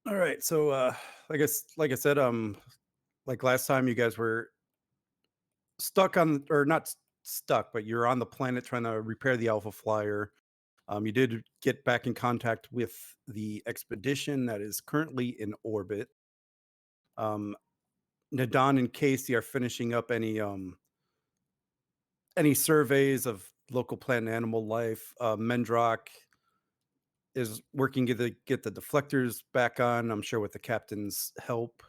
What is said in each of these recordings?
All right. So, like I said, like last time, you guys were stuck on, or not stuck, but you're on the planet trying to repair the Alpha Flyer. You did get back in contact with the expedition that is currently in orbit. Um, Nadon and Casey are finishing up any surveys of local plant and animal life. Mendrock is working to get the deflectors back on. I'm sure with the captain's help.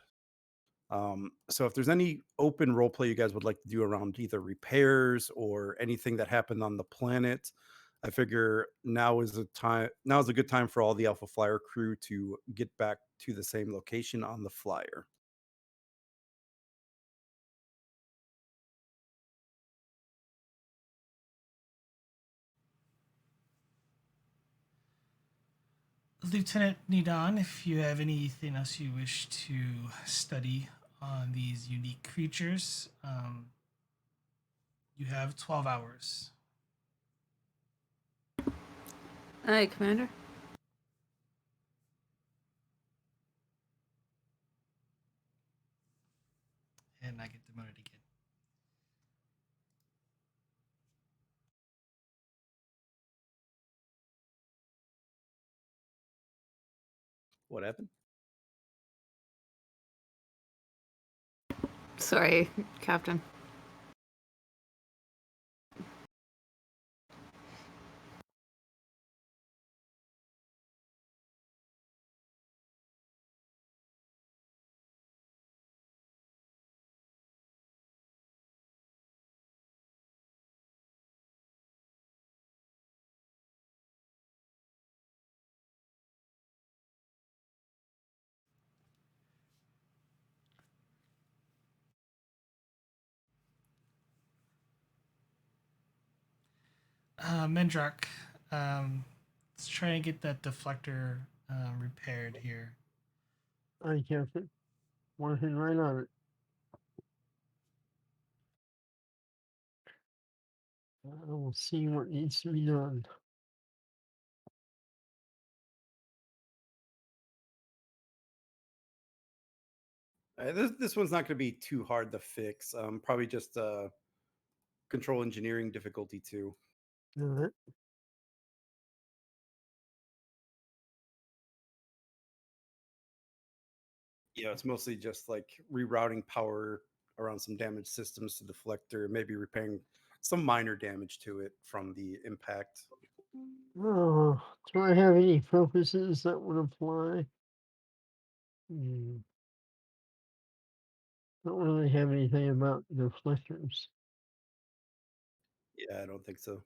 So if there's any open role play you guys would like to do around either repairs or anything that happened on the planet, I figure now is a good time for all the Alpha Flyer crew to get back to the same location on the flyer. Lieutenant Nidan, if you have anything else you wish to study on these unique creatures, you have 12 hours. Aye, Commander. And I get demoted again. What happened? Sorry, Captain. Mendrock, let's try and get that deflector repaired here. I Captain. Working right on it. I will see what needs to be done. This one's not going to be too hard to fix. Probably just control engineering difficulty too. All right. Yeah, it's mostly just like rerouting power around some damaged systems to deflector, maybe repairing some minor damage to it from the impact. Oh, do I have any focuses that would apply? Hmm. Don't really have anything about the flickers. Yeah, I don't think so.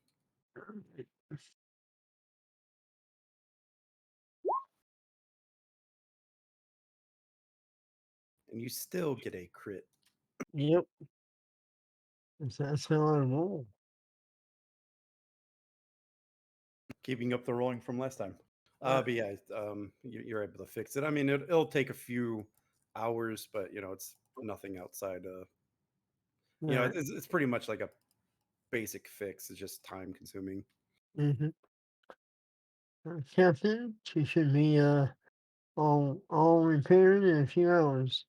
And you still get a crit. Yep, 'cause that's how I roll. Keeping up the rolling from last time. Uh, But yeah, you're able to fix it. I mean, it'll take a few hours, but it's nothing outside. right. It's pretty much like a basic fix. It's just time consuming. Mm-hmm. Captain, she should be all repaired in a few hours.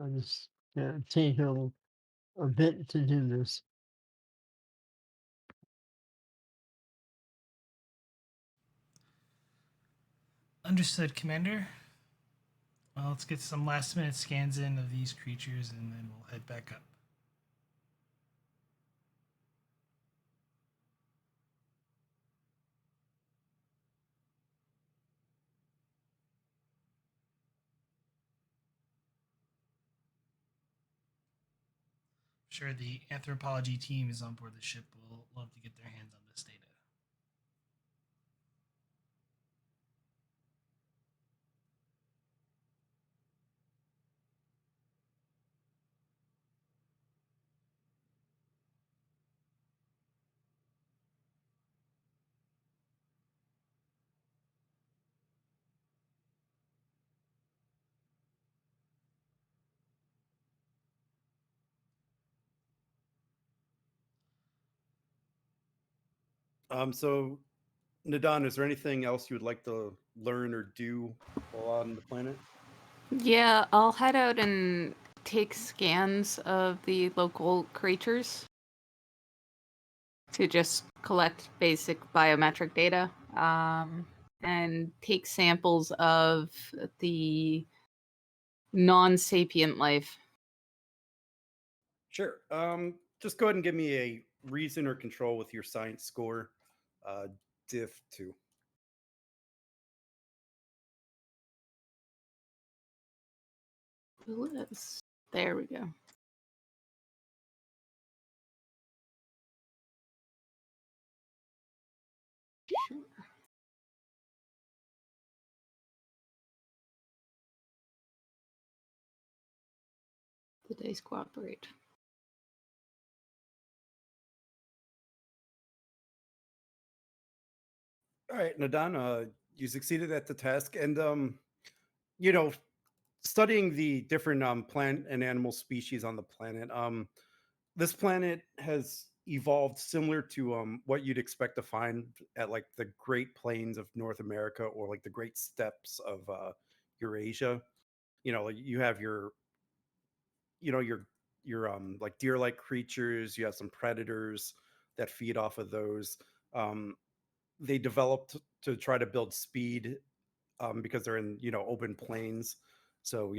I just gotta take a bit to do this. Understood, Commander. Well, let's get some last minute scans in of these creatures and then we'll head back up. Sure, the anthropology team is on board the ship. Will love to get their hands on this data. So Nadon, is there anything else you would like to learn or do while on the planet? Yeah, I'll head out and take scans of the local creatures to just collect basic biometric data, and take samples of the non-sapient life. Sure. Just go ahead and give me a reason or control with your science score, uh, diff 2. There we go. Sure. The dice cooperate. All right, Nadon, you succeeded at the task, and you know, studying the different plant and animal species on the planet. This planet has evolved similar to what you'd expect to find at like the Great Plains of North America or like the Great Steppes of Eurasia. Like, you have your like deer-like creatures. You have some predators that feed off of those. Um, they developed to try to build speed because they're in open plains. So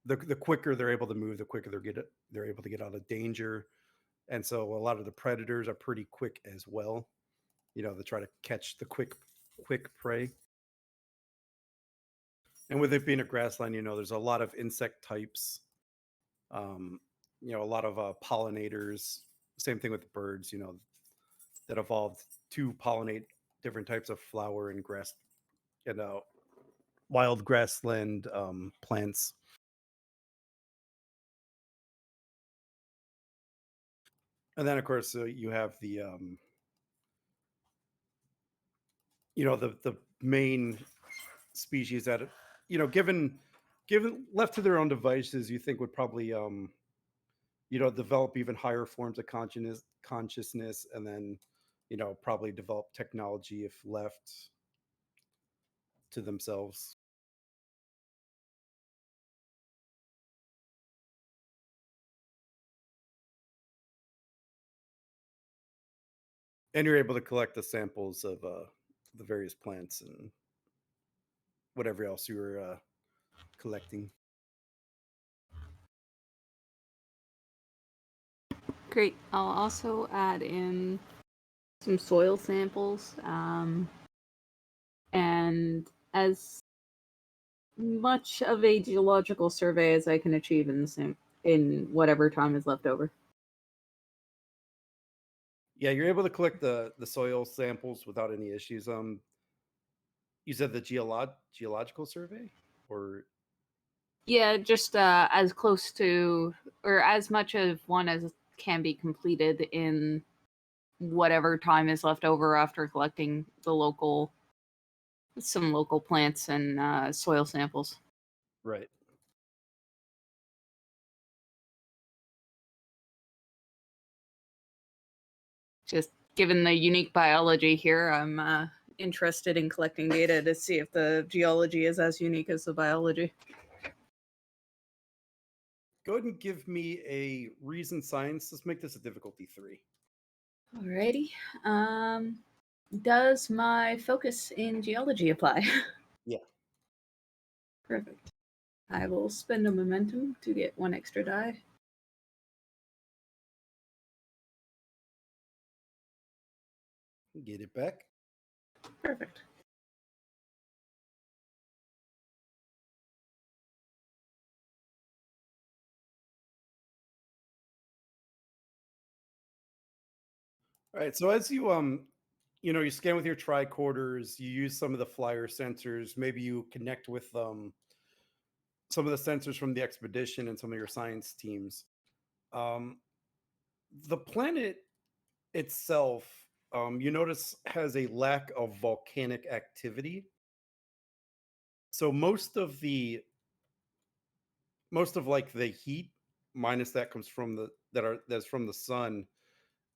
the quicker they're able to move, the quicker they're able to get out of danger. And so a lot of the predators are pretty quick as well. They try to catch the quick prey. And with it being a grassland, there's a lot of insect types. Um, a lot of pollinators. Same thing with the birds. That evolved to pollinate different types of flower and grass and wild grassland plants. And then, of course, you have the main species that given left to their own devices, you think would probably develop even higher forms of consciousness, and then probably develop technology if left to themselves. And you're able to collect the samples of the various plants and whatever else you were collecting. Great. I'll also add in some soil samples, and as much of a geological survey as I can achieve in whatever time is left over. Yeah, you're able to collect the soil samples without any issues. You said the geological survey, or Yeah, just as close to or as much of one as can be completed in whatever time is left over after collecting some local plants and soil samples. right. Just given the unique biology here, I'm interested in collecting data to see if the geology is as unique as the biology. Go ahead and give me a reason science. Let's make this a difficulty 3. Alrighty. Does my focus in geology apply? Yeah. Perfect. I will spend a momentum to get one extra die. Get it back. Perfect. All right. So as you scan with your tricorders, you use some of the flyer sensors. Maybe you connect with some of the sensors from the expedition and some of your science teams. Um, the planet itself, you notice, has a lack of volcanic activity. So most of like the heat, minus that comes from that's from the sun,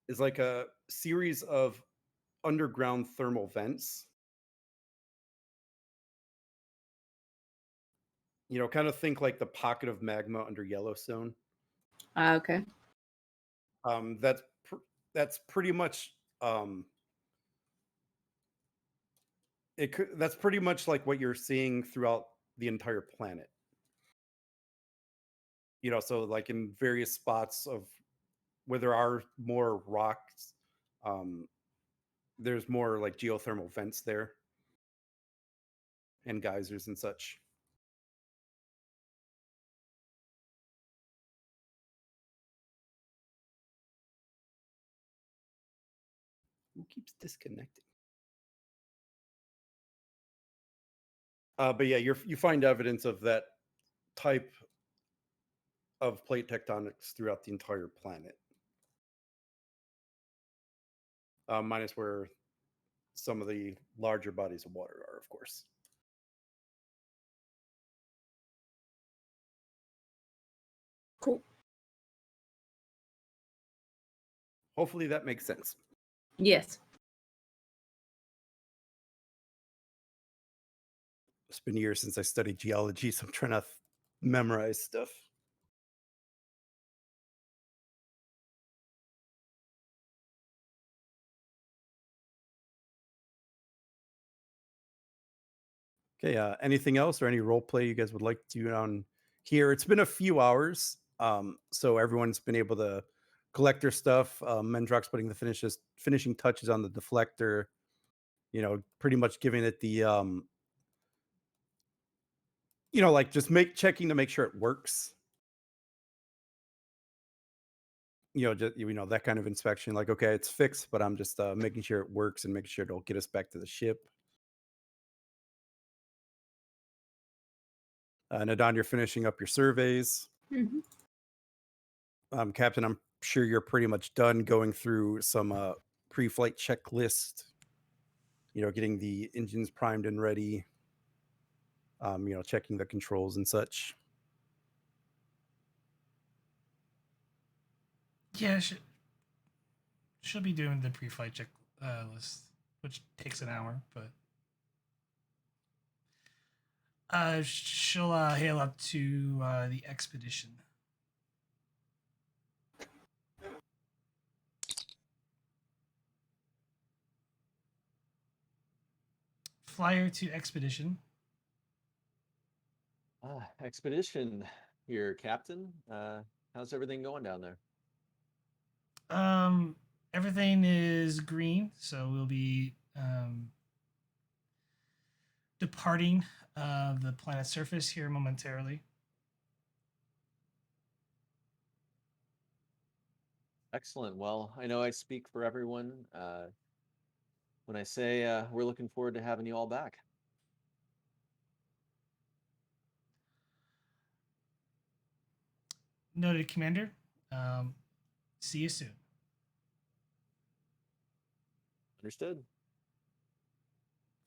is like a series of underground thermal vents. Kind of think like the pocket of magma under Yellowstone. Okay. Um, that's that's pretty much that's pretty much like what you're seeing throughout the entire planet. So like in various spots of where there are more rocks, um, there's more like geothermal vents there and geysers and such. Who keeps disconnecting? But yeah, you find evidence of that type of plate tectonics throughout the entire planet, minus where some of the larger bodies of water are, of course. Cool. Hopefully that makes sense. Yes. It's been years since I studied geology, so I'm trying to memorize stuff. Okay, anything else or any role play you guys would like to do on here? It's been a few hours, so everyone's been able to collect their stuff. Mendrock's putting the finishing touches on the deflector. Pretty much giving it the like just checking to make sure it works. Just that kind of inspection. Like, okay, it's fixed, but I'm just making sure it works and making sure it'll get us back to the ship. Nadon, you're finishing up your surveys. Mhm. Captain, I'm sure you're pretty much done going through some pre-flight checklist. Getting the engines primed and ready. Checking the controls and such. Yeah, she'll be doing the pre-flight check list, which takes an hour, but she'll hail up to the expedition. Flyer to expedition. Expedition, your captain. How's everything going down there? Everything is green, so we'll be departing the planet's surface here momentarily. Excellent. Well, I know I speak for everyone when I say we're looking forward to having you all back. Noted, Commander. See you soon. Understood.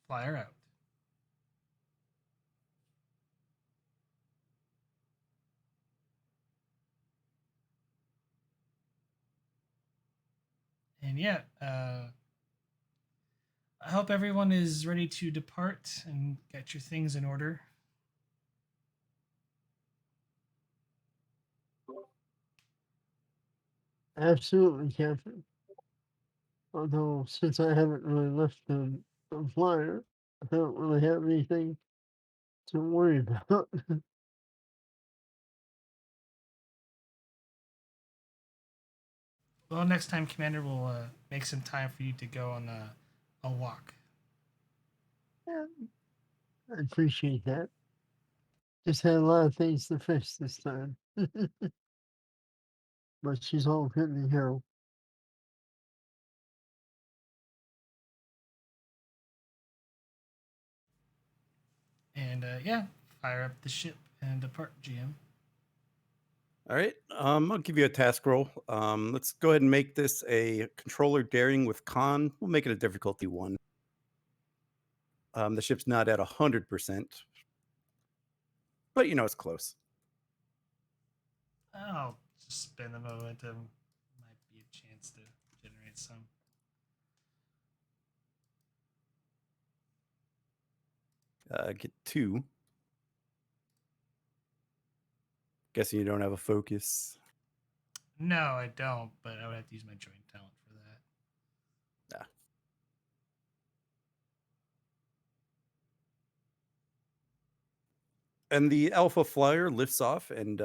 Flyer out. And yeah, I hope everyone is ready to depart and get your things in order. Absolutely, Captain. Although, since I haven't really left the flyer, I don't really have anything to worry about. Well, next time, Commander, will make some time for you to go on a walk. Yeah, I appreciate that. Just had a lot of things to fix this time. But she's all good to go. And yeah, fire up the ship and depart, GM. All right. I'll give you a task roll. Let's go ahead and make this a controller daring with con. We'll make it a difficulty 1. The ship's not at 100%, but it's close. I'll just spend the momentum. Might be a chance to generate some. Get 2. Guessing you don't have a focus. No, I don't, but I would have to use my joint talent for that. Ah. And the Alpha Flyer lifts off, and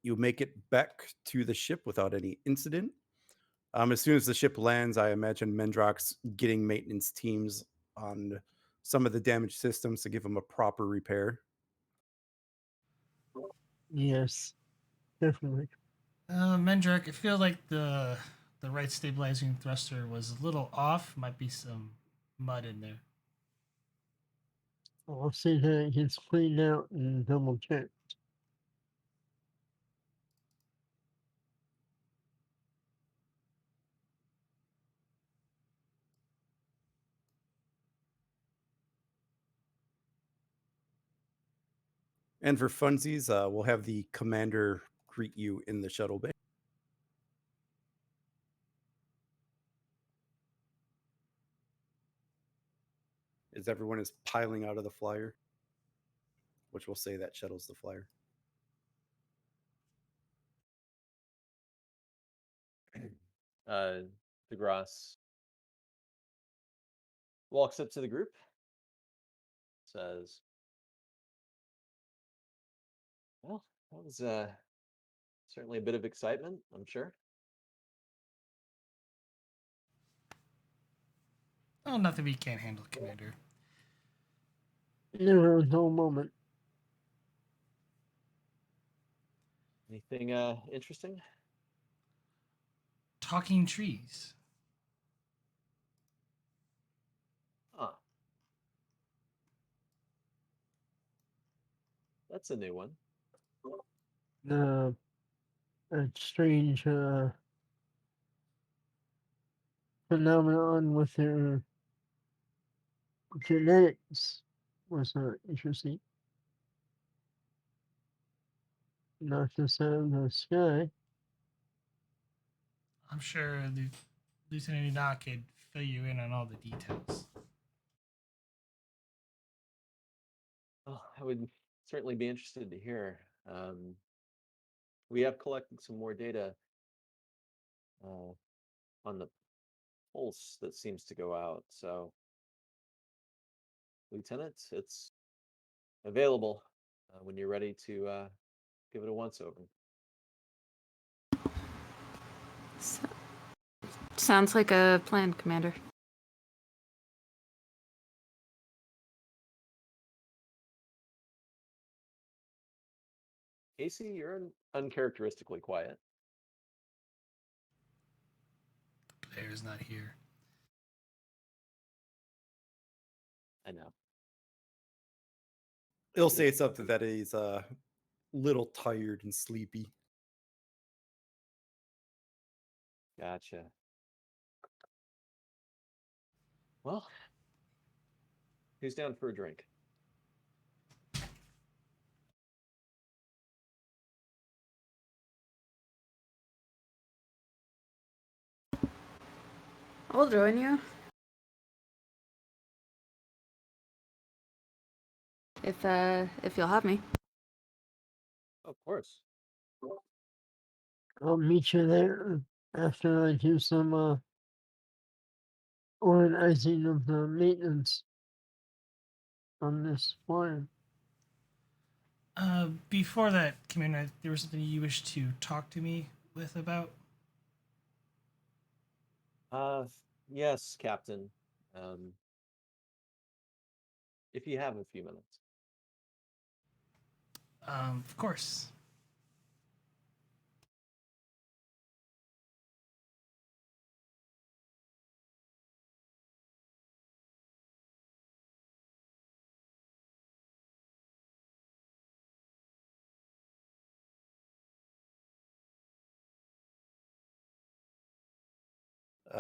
you make it back to the ship without any incident. As soon as the ship lands, I imagine Mendrock's getting maintenance teams on some of the damaged systems to give them a proper repair. Yes, definitely. Mendrak, I feel like the right stabilizing thruster was a little off. Might be some mud in there. I'll see that it gets cleaned out and double checked. And for funsies, we'll have the commander greet you in the shuttle bay. As everyone is piling out of the flyer, which will say that shuttle's the flyer. Degras walks up to the group, says, "Well, that was certainly a bit of excitement, I'm sure." Oh, nothing we can't handle, Commander. Never a dull moment. Anything interesting? Talking trees. Ah, that's a new one. Uh, a strange phenomenon with their genetics was interesting. Not just out of the sky. I'm sure Lieutenant Enoch could fill you in on all the details. Oh, I would certainly be interested to hear. We have collected some more data on the pulse that seems to go out. So, Lieutenant, it's available when you're ready to give it a once over. Sounds like a plan, Commander. Casey, you're uncharacteristically quiet. The player's not here. I know. He'll say something that he's a little tired and sleepy. Gotcha. Well, who's down for a drink? I'll join you. If you'll have me. Of course. I'll meet you there after I do some organizing of the maintenance on this flyer. Before that, Commander, there was something you wish to talk to me with about? Yes, Captain. Um, if you have a few minutes. Of course.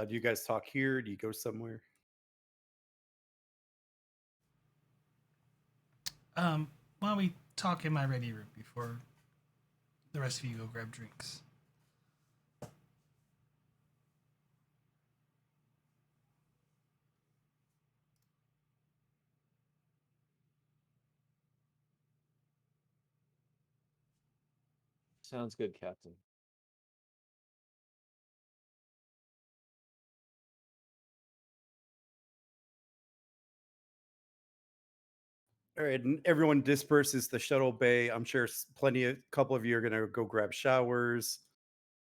Do you guys talk here? Do you go somewhere? Why don't we talk in my ready room before the rest of you go grab drinks? Sounds good, Captain. All right, and everyone disperses the shuttle bay. I'm sure a couple of you are gonna go grab showers.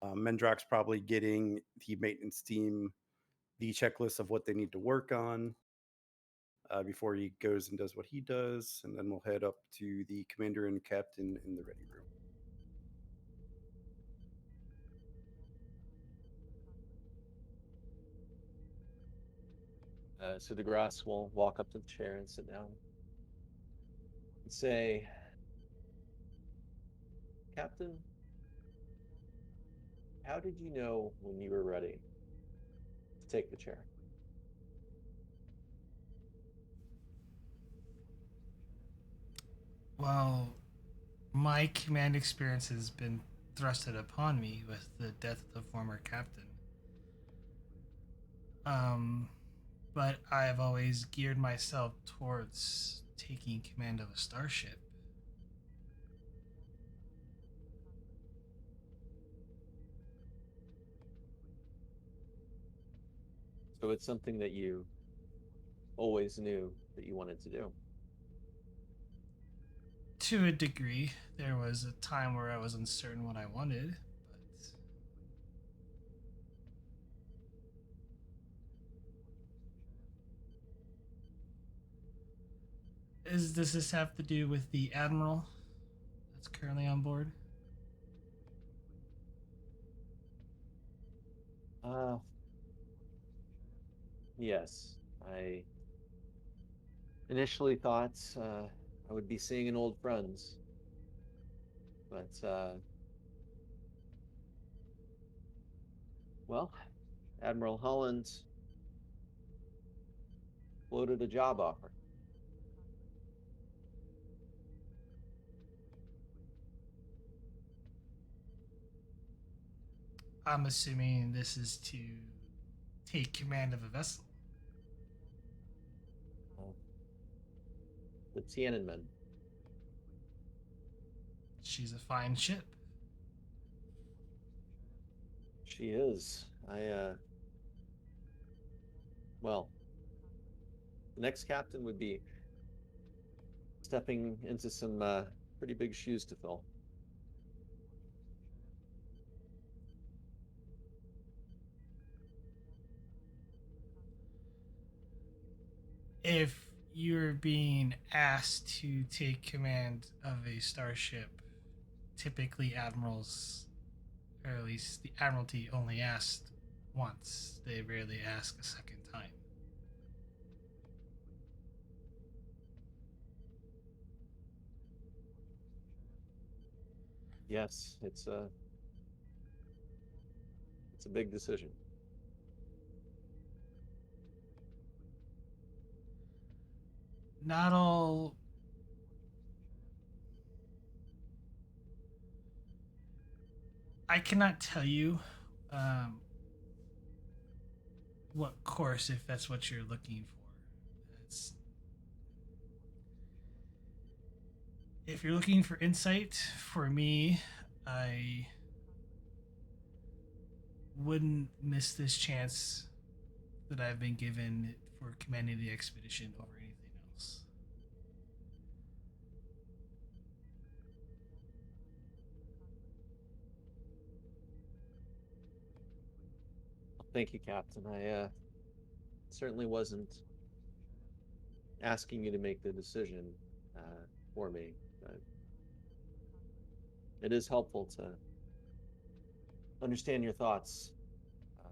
Mendrock's probably getting the maintenance team the checklist of what they need to work on before he goes and does what he does, and then we'll head up to the commander and captain in the ready room. So Degras will walk up to the chair and sit down and say, Captain, how did you know when you were ready to take the chair? Well, my command experience has been thrusted upon me with the death of the former captain. Um, but I've always geared myself towards taking command of a starship. So it's something that you always knew that you wanted to do. To a degree, there was a time where I was uncertain what I wanted, but does this have to do with the admiral that's currently on board? Uh, yes. I initially thought I would be seeing an old friend, but well, Admiral Holland floated a job offer. I'm assuming this is to take command of a vessel. Uh, the Tiananmen. She's a fine ship. She is. Well, the next captain would be stepping into some pretty big shoes to fill. If you're being asked to take command of a starship, typically admirals, or at least the admiralty, only asked once. They rarely ask a second time. Yes, it's a big decision. Not all. I cannot tell you um, what course, if that's what you're looking for. It's, if you're looking for insight, for me, I wouldn't miss this chance that I've been given for commanding the expedition over anything else. Thank you, Captain. I certainly wasn't asking you to make the decision for me, but it is helpful to understand your thoughts. Uh,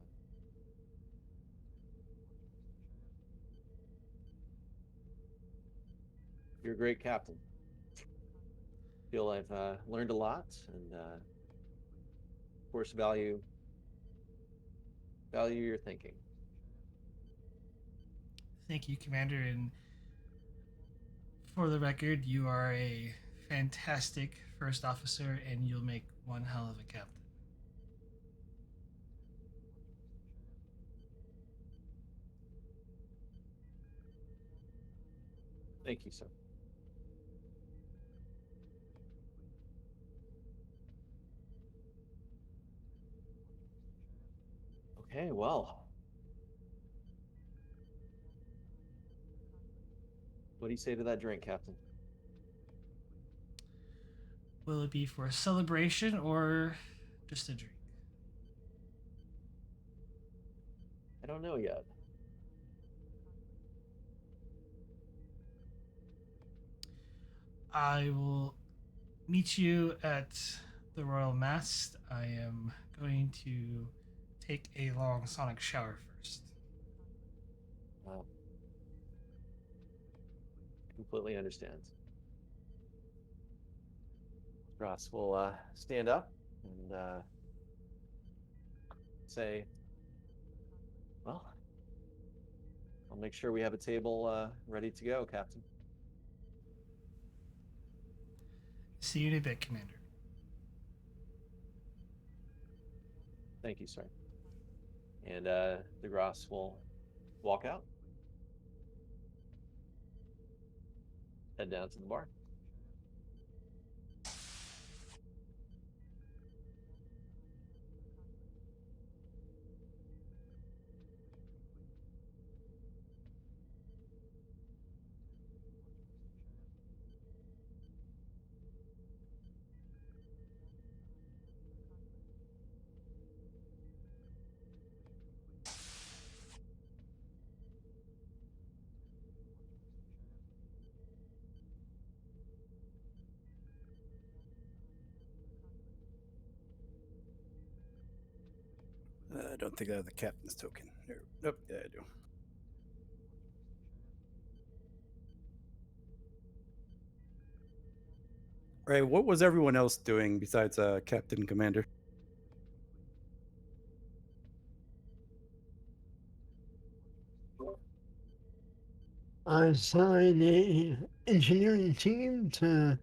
you're a great captain. Feel I've learned a lot, and of course, value your thinking. Thank you, Commander. And for the record, you are a fantastic first officer, and you'll make one hell of a captain. Thank you, sir. Okay, well. What do you say to that drink, Captain? Will it be for a celebration or just a drink? I don't know yet. I will meet you at the Royal Mast. I am going to take a long sonic shower first. Uh, completely understands. Ross will stand up and say, well, I'll make sure we have a table ready to go, Captain. See you in a bit, Commander. Thank you, sir. And Degras will walk out, head down to the bar. I don't think I have the captain's token. Here. Nope, yeah, I do. All right, what was everyone else doing besides Captain Commander? I assigned a engineering team to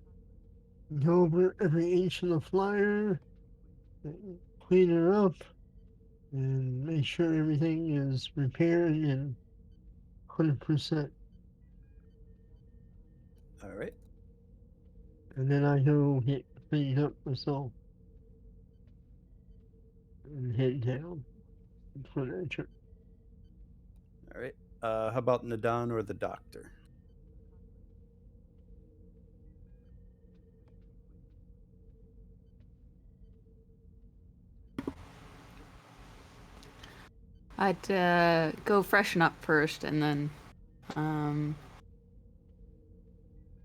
go over every inch of the flyer, clean it up, and make sure everything is repaired and 100%. All right. And then I go get cleaned up myself and head down for that trip. All right. How about Nadan or the doctor? I'd go freshen up first and then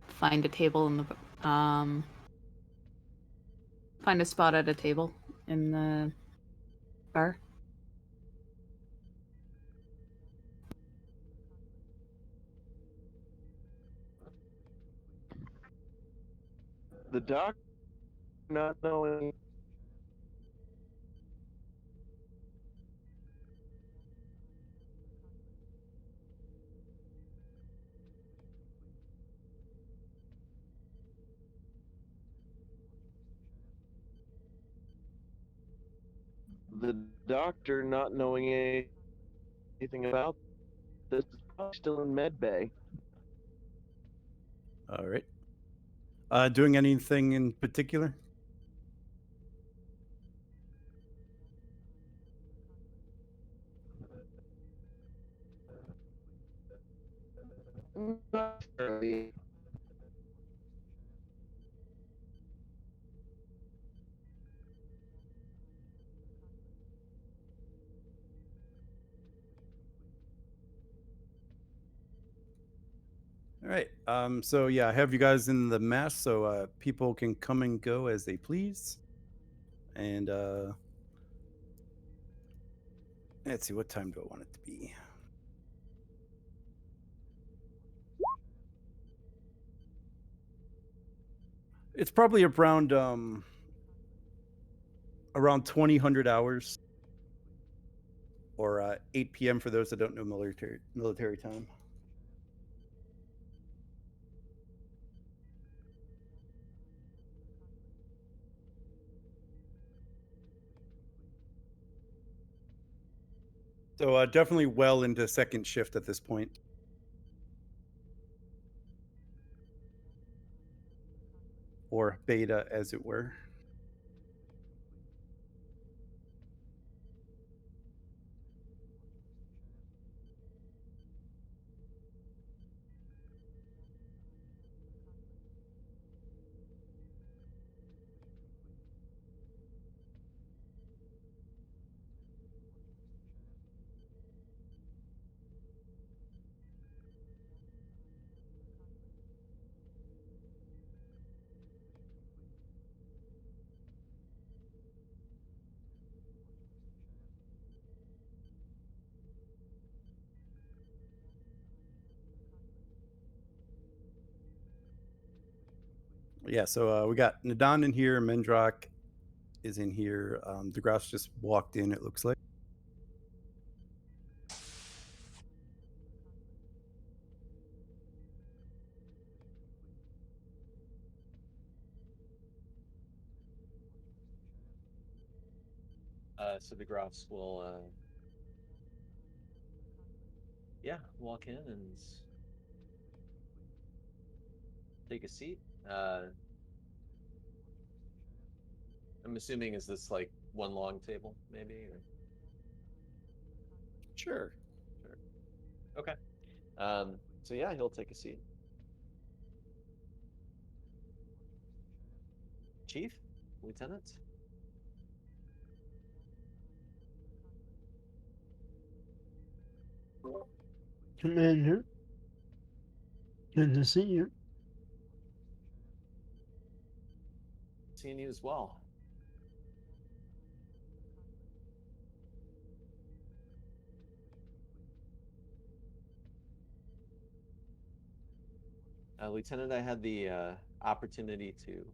find a table in the find a spot at a table in the bar. The doc not knowing the doctor not knowing anything about this is probably still in med bay. All right. Doing anything in particular? Not really. All right. So yeah, I have you guys in the mass so people can come and go as they please. And let's see, what time do I want it to be? It's probably around 2000 hours or 8 p.m. for those that don't know military time. So definitely well into second shift at this point. Or beta, as it were. Yeah, so we got Nadon in here, Mendrock is in here. Degras just walked in, it looks like. So the Groffs will, yeah, walk in and take a seat. I'm assuming is this like one long table, maybe? Or Sure. sure. Okay. So yeah, he'll take a seat. Chief, Lieutenant. Commander, good to see you. Seeing you as well. Lieutenant, I had the opportunity to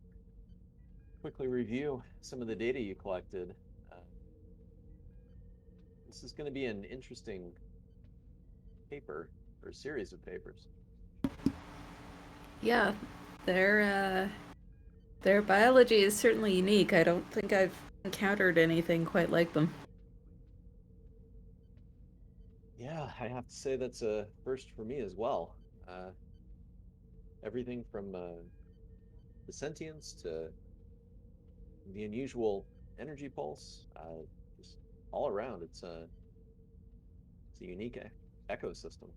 quickly review some of the data you collected. Uh, this is going to be an interesting paper or series of papers. Yeah, their biology is certainly unique. I don't think I've encountered anything quite like them. Yeah, I have to say that's a first for me as well. Uh, Everything from the sentience to the unusual energy pulse, just all around, it's a unique ecosystem.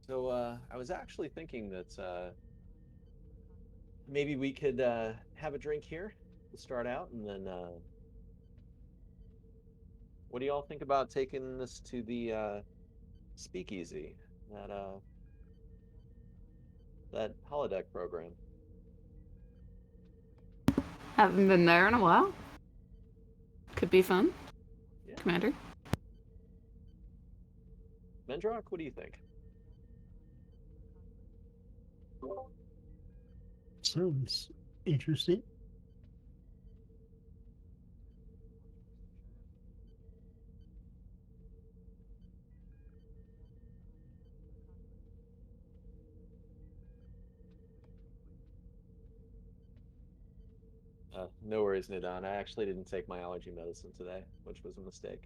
So I was actually thinking that maybe we could have a drink here to start out, and then what do y'all think about taking this to the speakeasy, that that holodeck program? Haven't been there in a while. Could be fun, Yeah, Commander. Mendrock, what do you think? Sounds interesting. No worries, Nidan. I actually didn't take my allergy medicine today, which was a mistake.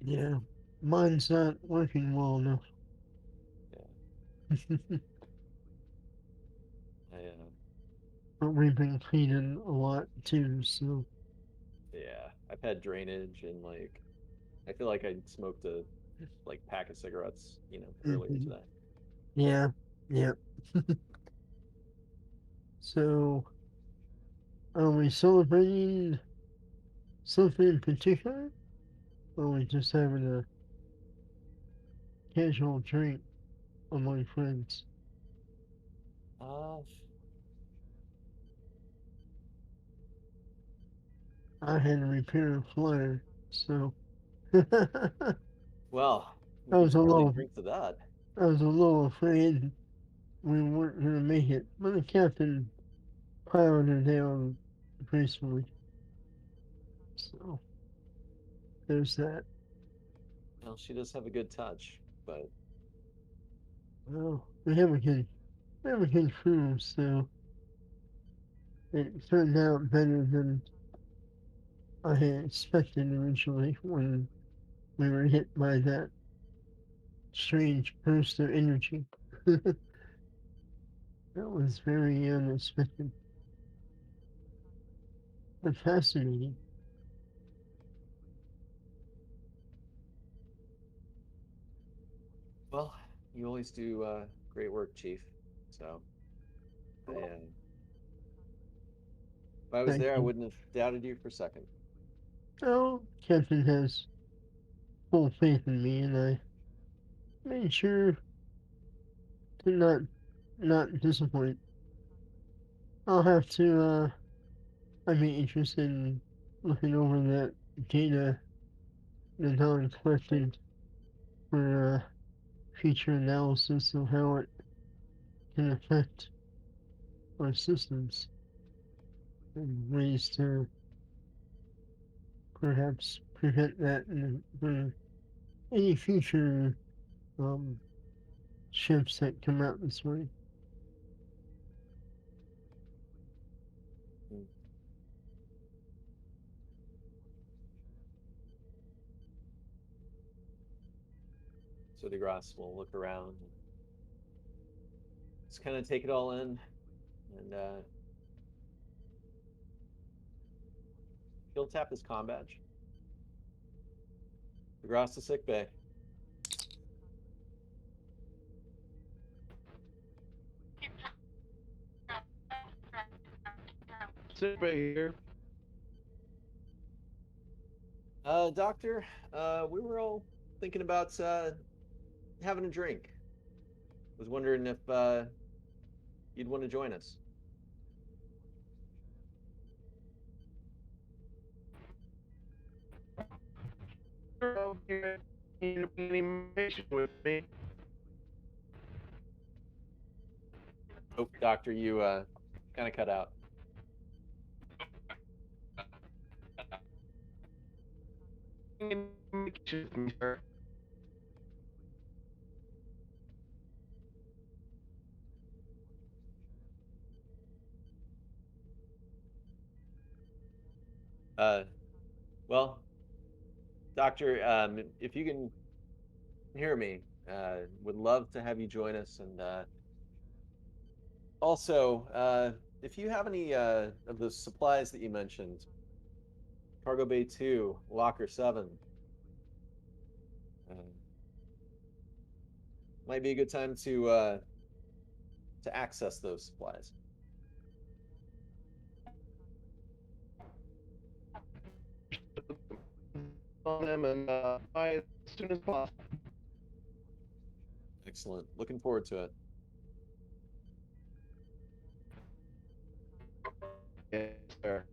Yeah, mine's not working well enough. Yeah, I But we've been cleaning a lot too, so. yeah, I've had drainage and like I feel like I smoked a like pack of cigarettes, earlier Mhm. today. Yeah, yeah. So, are we celebrating something in particular? Or are we just having a casual drink among friends? Uh, I had to repair a flyer, so I well, we could was a certainly little, drink to that. I was a little afraid we weren't gonna make it, but the captain piloted down gracefully. So there's that. Well, she does have a good touch, but Well, we have a good crew, so it turned out better than I had expected originally when we were hit by that strange burst of energy. That was very unexpected but fascinating. well, you always do great work, Chief. So if I was Thank there, I you. wouldn't have doubted you for a second. Oh, Captain has full faith in me, and I made sure to not disappoint. I'll have to. I'd be interested in looking over that data that Helen collected for future analysis of how it can affect our systems and ways to perhaps prevent that for any future um, ships that come out this way. Mm. So Degras will look around and just kind of take it all in, and he'll tap his comm badge. Degras to sick bay. Sit right here. Doctor, we were all thinking about having a drink. Was wondering if you'd want to join us. Here, any information with me? Oh, Doctor, you kind of cut out. Information with me, sir. Uh, well, Doctor, if you can hear me, would love to have you join us. And also, if you have any of the supplies that you mentioned, Cargo Bay 2, Locker 7, uh, might be a good time to access those supplies. On them and buy as soon as possible. Excellent. Looking forward to it. Yes, sir.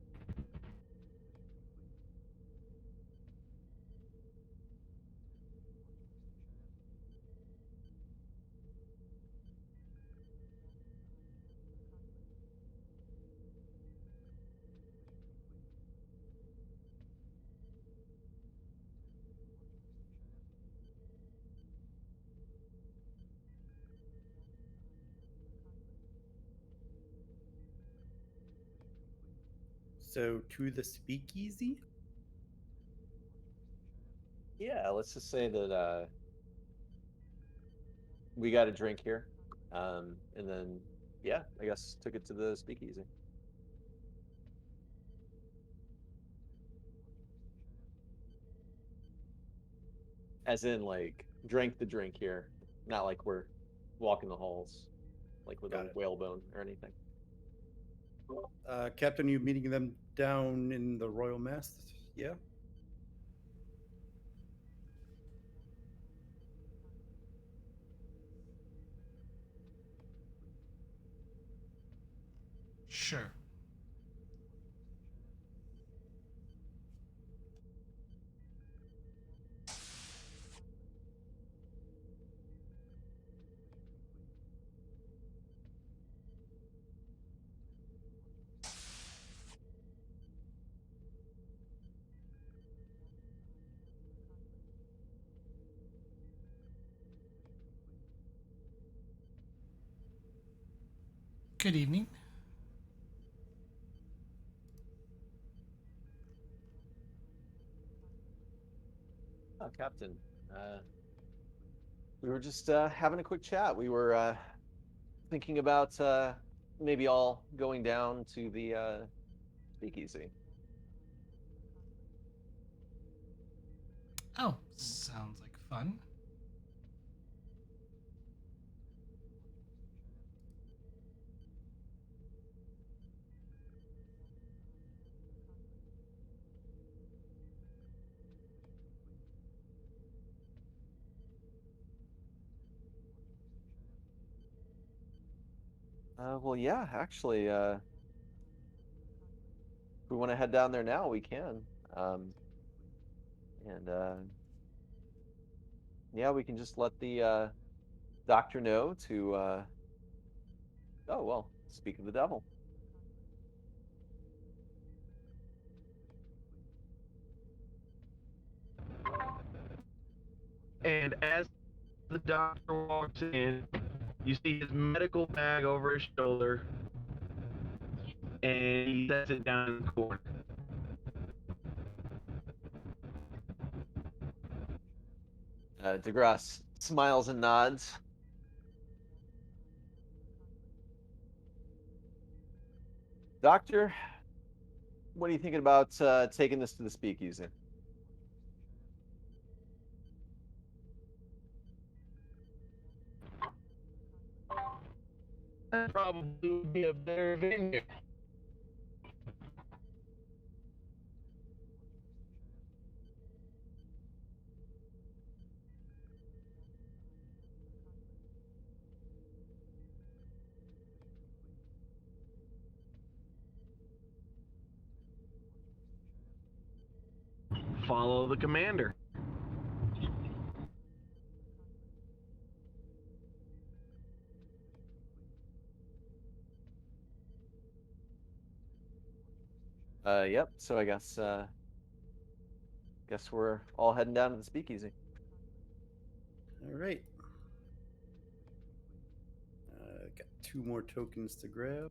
So to the speakeasy. Yeah, let's just say that we got a drink here, and then yeah, I guess took it to the speakeasy. As in, like, drank the drink here, not like we're walking the halls, like with Got a it. whalebone or anything. Captain, you meeting them down in the Royal Mast? Yeah. Sure. Good evening. Oh, Captain, uh, we were just having a quick chat. We were thinking about maybe all going down to the speakeasy. Oh, sounds like fun. Well, yeah, actually, we want to head down there now, we can. And yeah, we can just let the doctor know to. Oh well, speak of the devil. And as the doctor walks in, you see his medical bag over his shoulder, and he sets it down in the corner. Degras smiles and nods. Doctor, what are you thinking about taking this to the speakeasy? That probably would be a better venue. Follow the commander. Yep. So I guess we're all heading down to the speakeasy. All right. Got 2 more tokens to grab.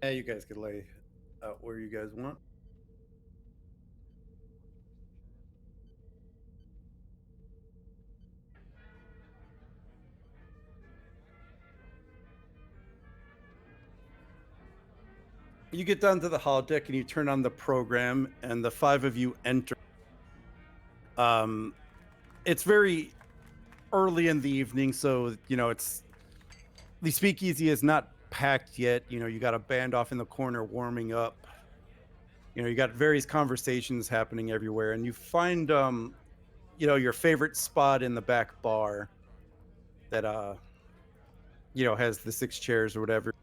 Yeah, you guys could lay out where you guys want. You get down to the holodeck and you turn on the program, and the 5 of you enter. It's very early in the evening, so it's the speakeasy is not packed yet. You got a band off in the corner warming up. You got various conversations happening everywhere, and you find your favorite spot in the back bar that has the 6 chairs or whatever,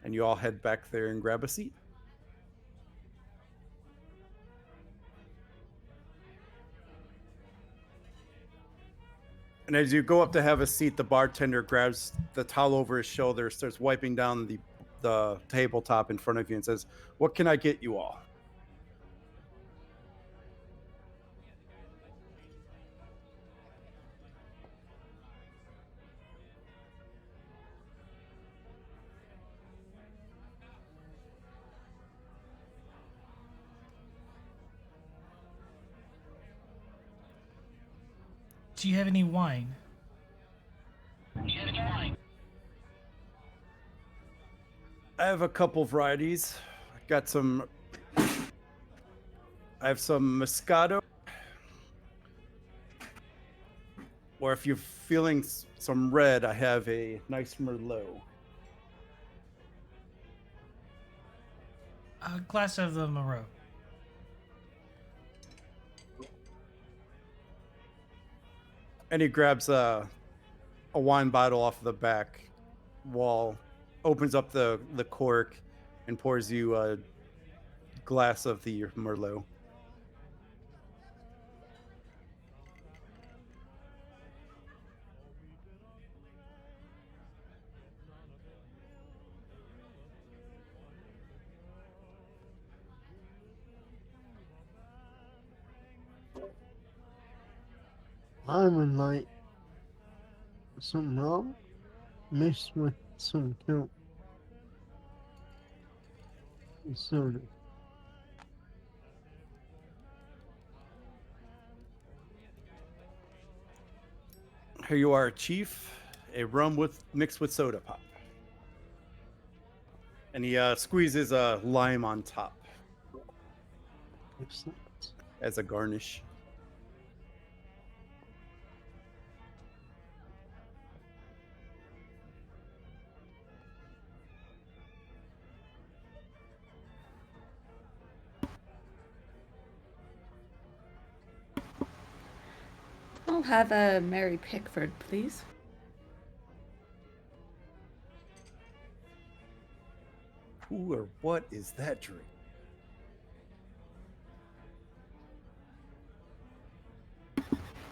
and you all head back there and grab a seat. And as you go up to have a seat, the bartender grabs the towel over his shoulder, starts wiping down the tabletop in front of you, and says, "What can I get you all?" Do you have any wine? I have a couple varieties. I have some Moscato, or if you're feeling some red, I have a nice Merlot. A glass of the Moreau. And he grabs a wine bottle off the back wall, opens up the cork, and pours you a glass of the Merlot. I would like some rum mixed with some Coke and soda. Here you are, Chief. A rum mixed with soda pop. And he squeezes a lime on top Excellent. as a garnish. I'll have a Mary Pickford, please. Who or what is that drink?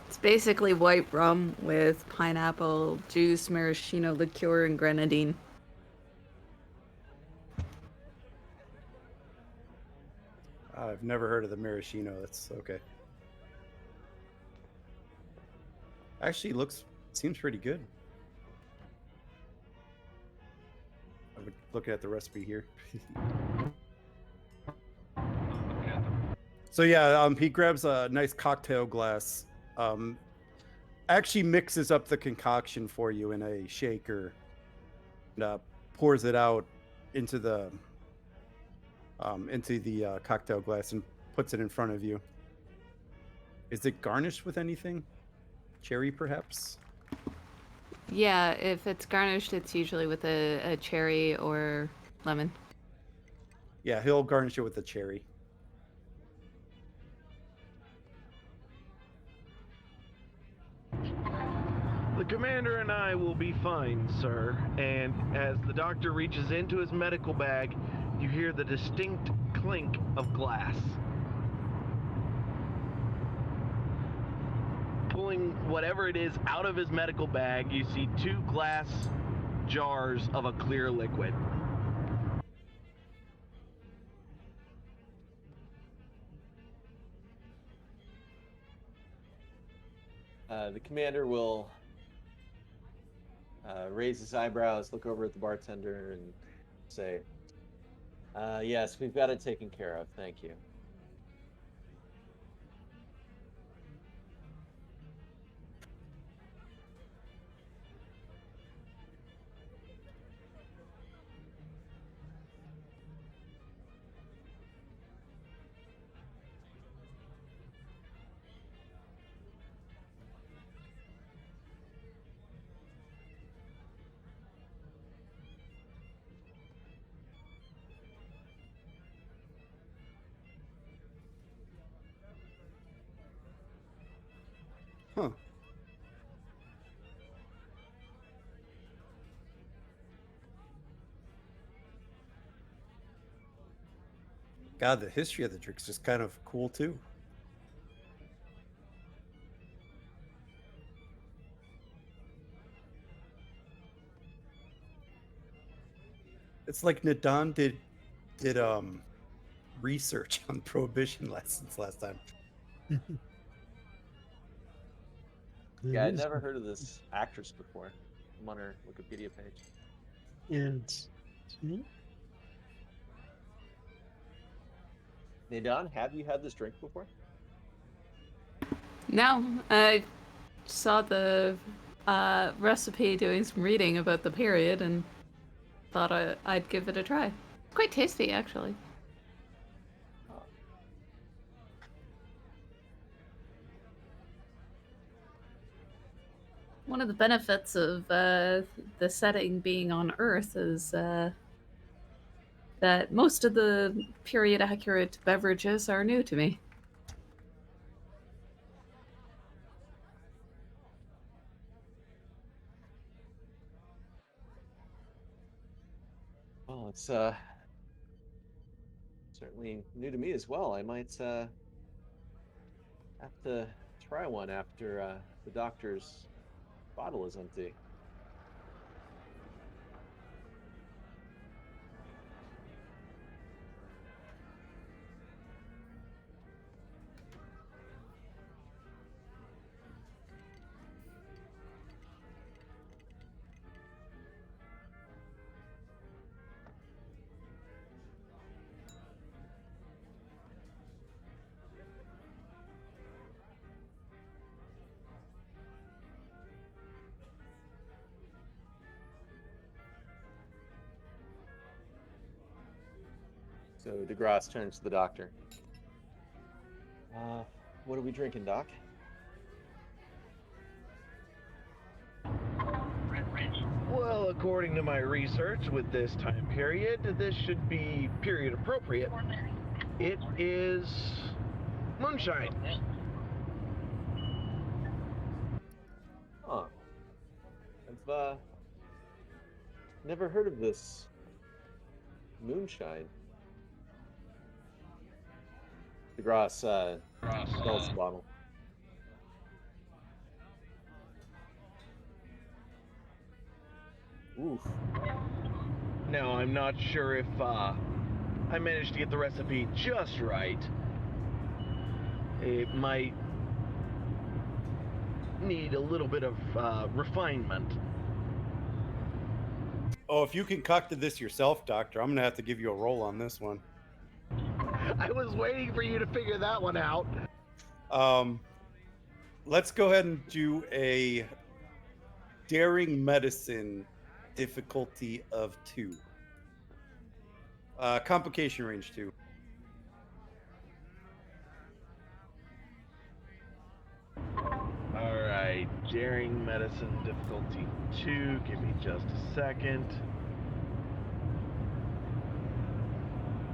It's basically white rum with pineapple juice, maraschino liqueur, and grenadine. I've never heard of the maraschino. That's okay. Actually, seems pretty good. I'm looking at the recipe here. So yeah, he grabs a nice cocktail glass, actually mixes up the concoction for you in a shaker, and pours it out into the cocktail glass and puts it in front of you. Is it garnished with anything? Cherry, perhaps? Yeah, if it's garnished, it's usually with a cherry or lemon. Yeah, he'll garnish it with a cherry. The commander and I will be fine, sir. And as the doctor reaches into his medical bag, you hear the distinct clink of glass. Pulling whatever it is out of his medical bag, you see 2 glass jars of a clear liquid. The commander will raise his eyebrows, look over at the bartender, and say, yes, we've got it taken care of. Thank you. Huh. God, the history of the drink's just kind of cool too. It's like Nadon did research on prohibition lessons last time. Yeah, I'd never heard of this actress before. I'm on her Wikipedia page. It's neat. Nadon, have you had this drink before? No, I saw the recipe doing some reading about the period and thought I'd give it a try. Quite tasty, actually. Oh. One of the benefits of the setting being on Earth is that most of the period accurate beverages are new to me. Well, it's certainly new to me as well. I might have to try one after the doctor's bottle is empty. So Degras turns to the doctor. What are we drinking, Doc? Well, according to my research with this time period, this should be period appropriate. It is moonshine. I've never heard of this moonshine. Degras smells the bottle. Oof. Now, I'm not sure if I managed to get the recipe just right. It might need a little bit of refinement. Oh, if you concocted this yourself, Doctor, I'm gonna have to give you a roll on this one. I was waiting for you to figure that one out. Let's go ahead and do a daring medicine difficulty of 2. Complication range 2. Alright, daring medicine difficulty 2. Give me just a second.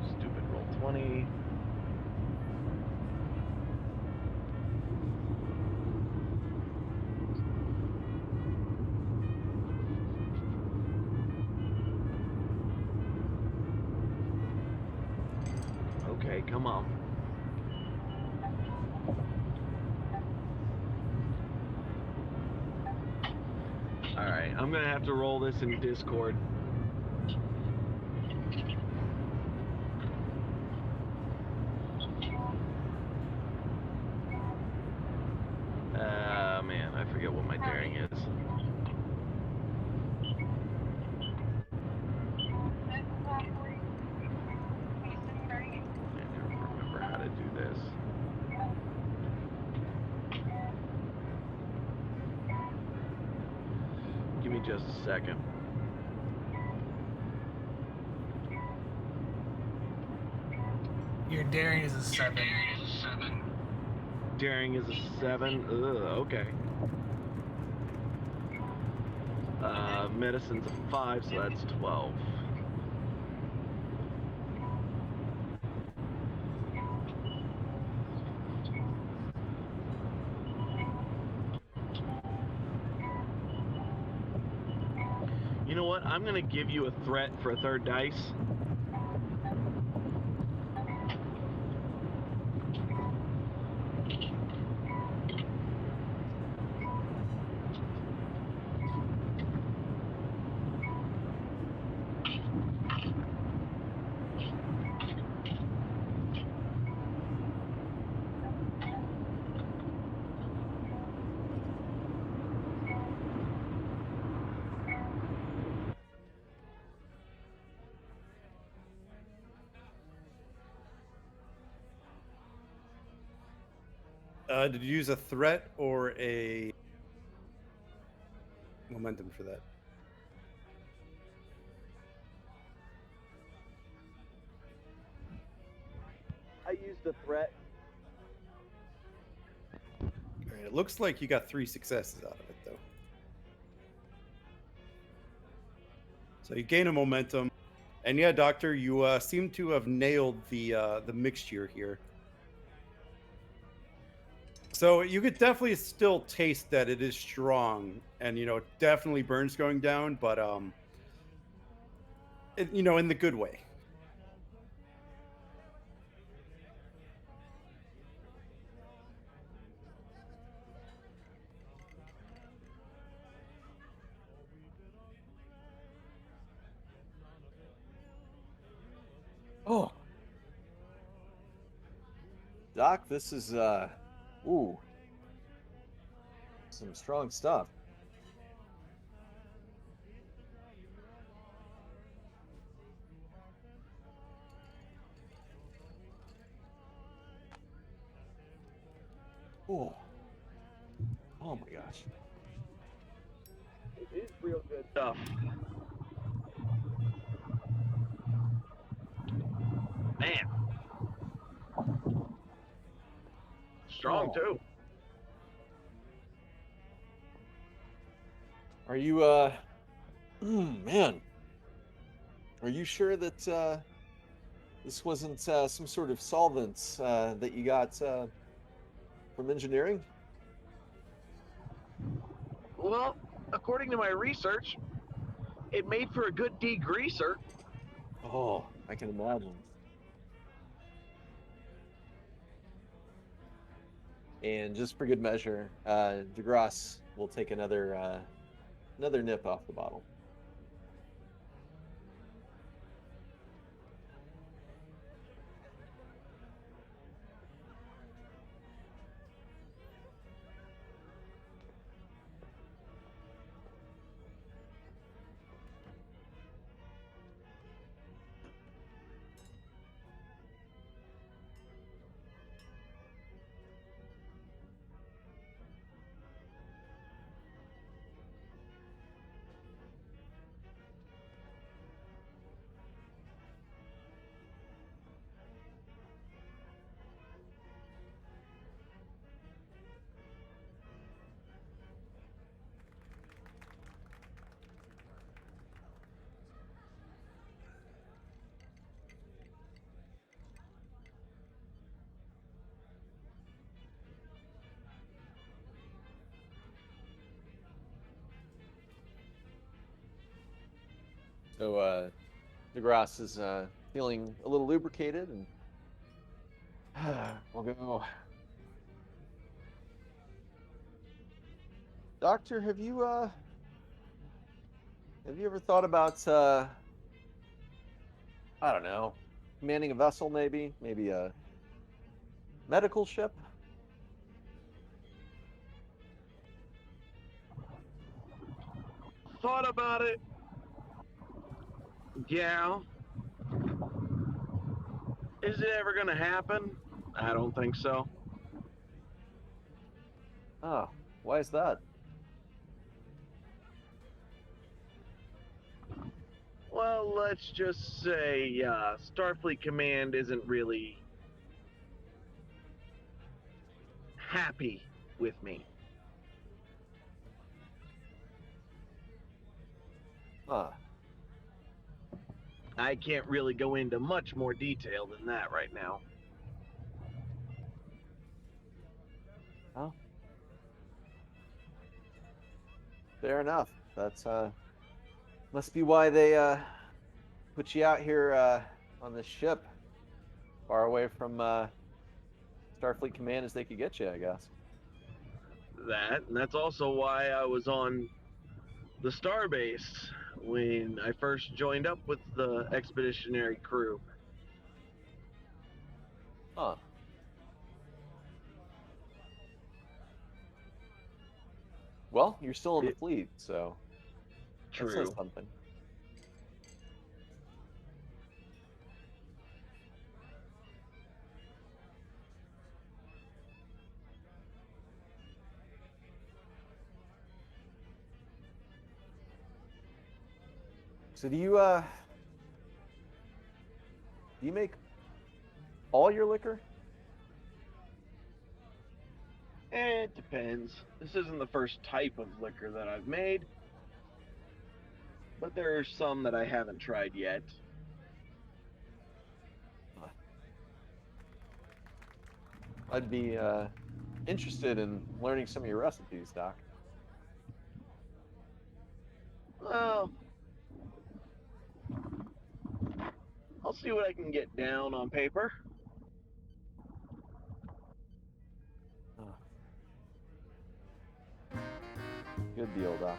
Stupid roll 20. Okay, come on. Alright, I'm gonna have to roll this in Discord. Man, I forget what my daring is. I never remember how to do this. Give me just a second. Your daring is a 7. Daring is a 7. Ugh, okay. Medicine's a 5, so that's 12. You know what? I'm gonna give you a threat for a third dice. Did you use a threat or a momentum for that? I used a threat. All right, it looks like you got 3 successes out of it, though. So you gain a momentum, and yeah, Doctor, you seem to have nailed the mixture here. So you could definitely still taste that it is strong, and it definitely burns going down, but in the good way. Oh, Doc, this is ooh, some strong stuff. Oh, oh my gosh. It is real good stuff. Man. Strong, Oh. too. Are you man, are you sure that this wasn't some sort of solvents that you got from engineering? Well, according to my research, it made for a good degreaser. Oh, I can imagine. And just for good measure, Degras will take another nip off the bottle. So Degras is feeling a little lubricated, and we'll go. Doctor, have you ever thought about I don't know, commanding a vessel, maybe a medical ship? Thought about it. Yeah. Is it ever gonna happen? I don't think so. Oh, why is that? Well, let's just say Starfleet Command isn't really happy with me. Huh. I can't really go into much more detail than that right now. Oh, fair enough. That's must be why they put you out here on this ship, far away from Starfleet Command as they could get you, I guess. And that's also why I was on the Starbase when I first joined up with the Expeditionary crew. Huh. Well, you're still in the It, fleet, so that says true. something. So do you make all your liquor? It depends. This isn't the first type of liquor that I've made, but there are some that I haven't tried yet. Huh. I'd be interested in learning some of your recipes, Doc. Well, I'll see what I can get down on paper. Huh. Good deal, Doc.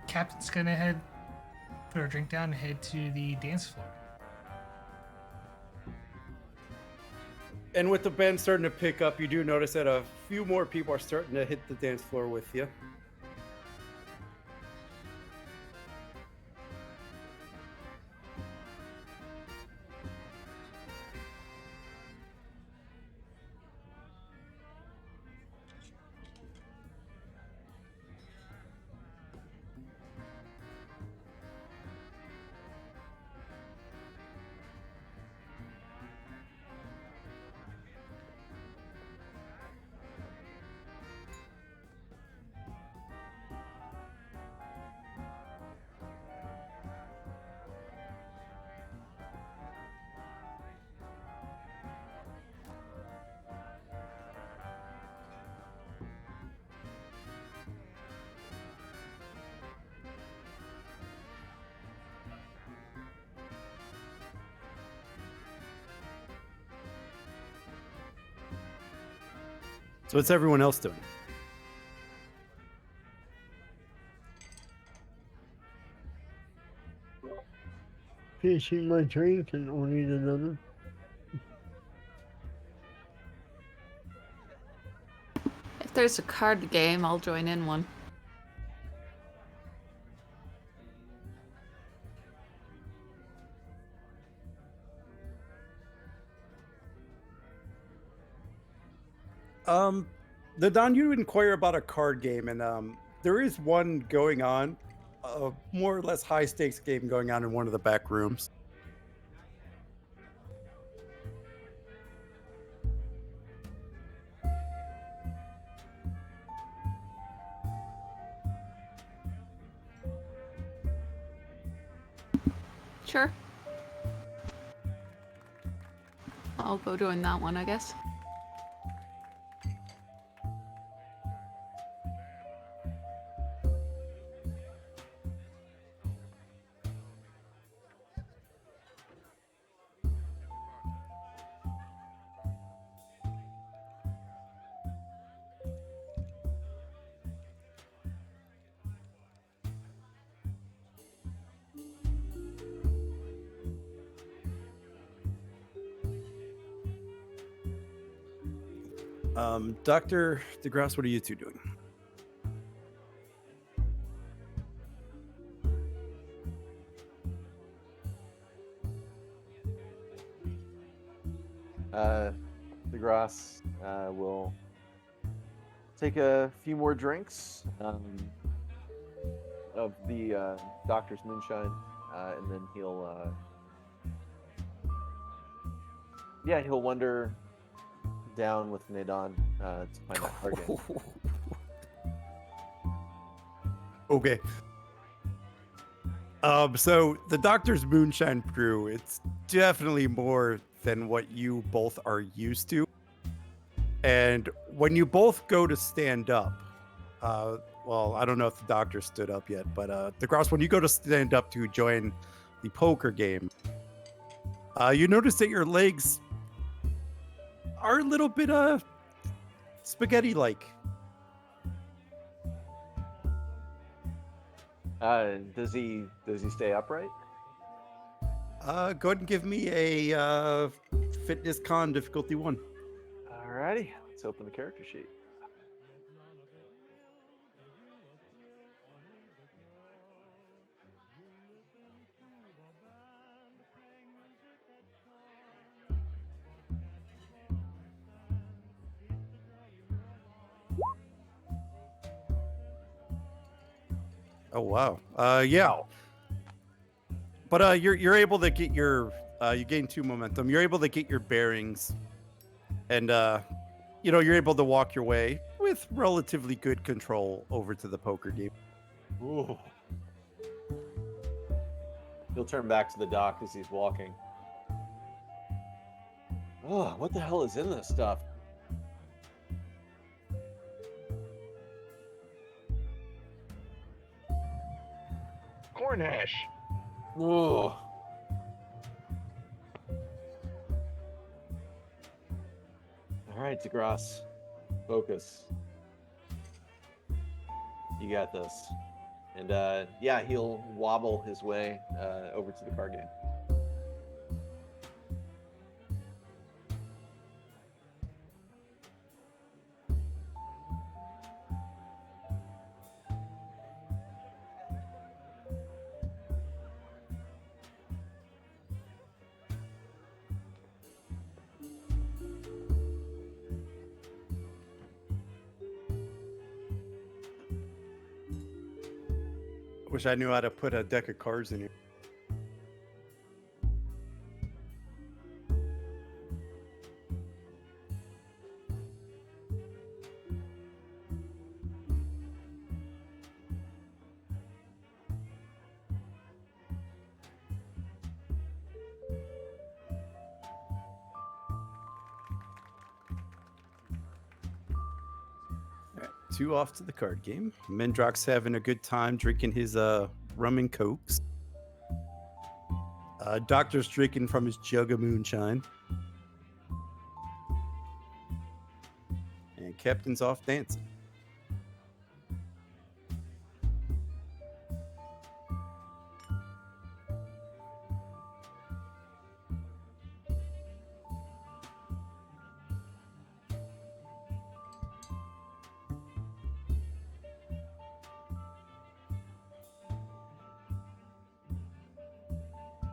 Captain's gonna put her drink down and head to the dance floor. And with the band starting to pick up, you do notice that a few more people are starting to hit the dance floor with you. So what's everyone else doing? Finishing my drink and ordering another. If there's a card game, I'll join in one. The Don, you inquire about a card game, and there is one going on, a more or less high stakes game going on in one of the back rooms. Sure. I'll go join that one, I guess. Dr. Degras, what are you two doing? Degras will take a few more drinks of the doctor's moonshine, and then he'll wander down with Nadon to find that card game. Okay. So the Doctor's Moonshine Brew, it's definitely more than what you both are used to. And when you both go to stand up, well, I don't know if the Doctor stood up yet, but DeGrasse, when you go to stand up to join the poker game, you notice that your legs are a little bit spaghetti-like. Does he stay upright? Go ahead and give me a fitness con difficulty 1. Alrighty, let's open the character sheet. Oh wow. Yeah. But you're able to get your you gain 2 momentum. You're able to get your bearings, and you're able to walk your way with relatively good control over to the poker game. Ooh. He'll turn back to the dock as he's walking. Oh, what the hell is in this stuff? Corn hash. Ooh. All right, Degras, focus. You got this. And yeah, he'll wobble his way over to the card game. Wish I knew how to put a deck of cards in here. All right, 2 off to the card game. Mendrock's having a good time drinking his rum and cokes. Doctor's drinking from his jug of moonshine. And Captain's off dancing.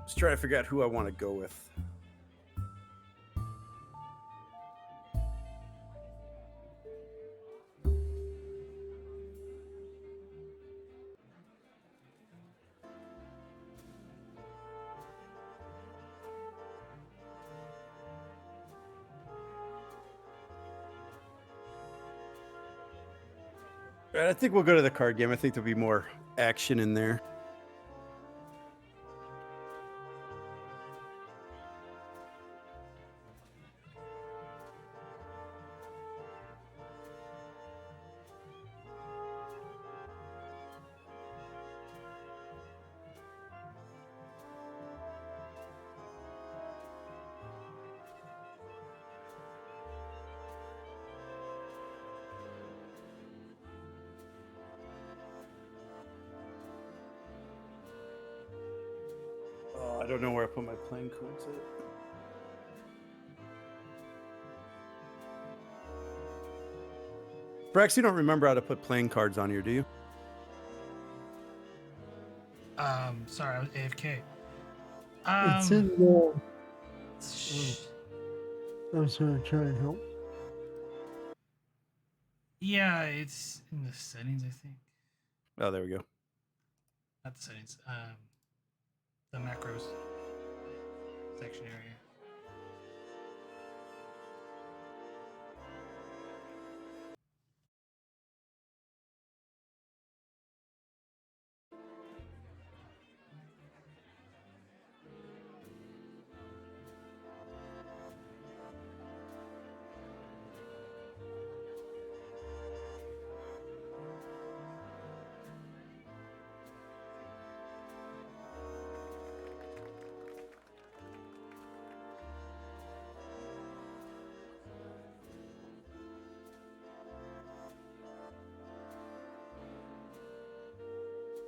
Just trying to figure out who I want to go with. All right, I think we'll go to the card game. I think there'll be more action in there. Oh, I don't know where I put my playing cards at. Brax, you don't remember how to put playing cards on here, do you? Sorry, I was AFK. It's in the. Sh- I was gonna try and help. Yeah, it's in the settings, I think. Oh, there we go. Not the settings. The macros section area.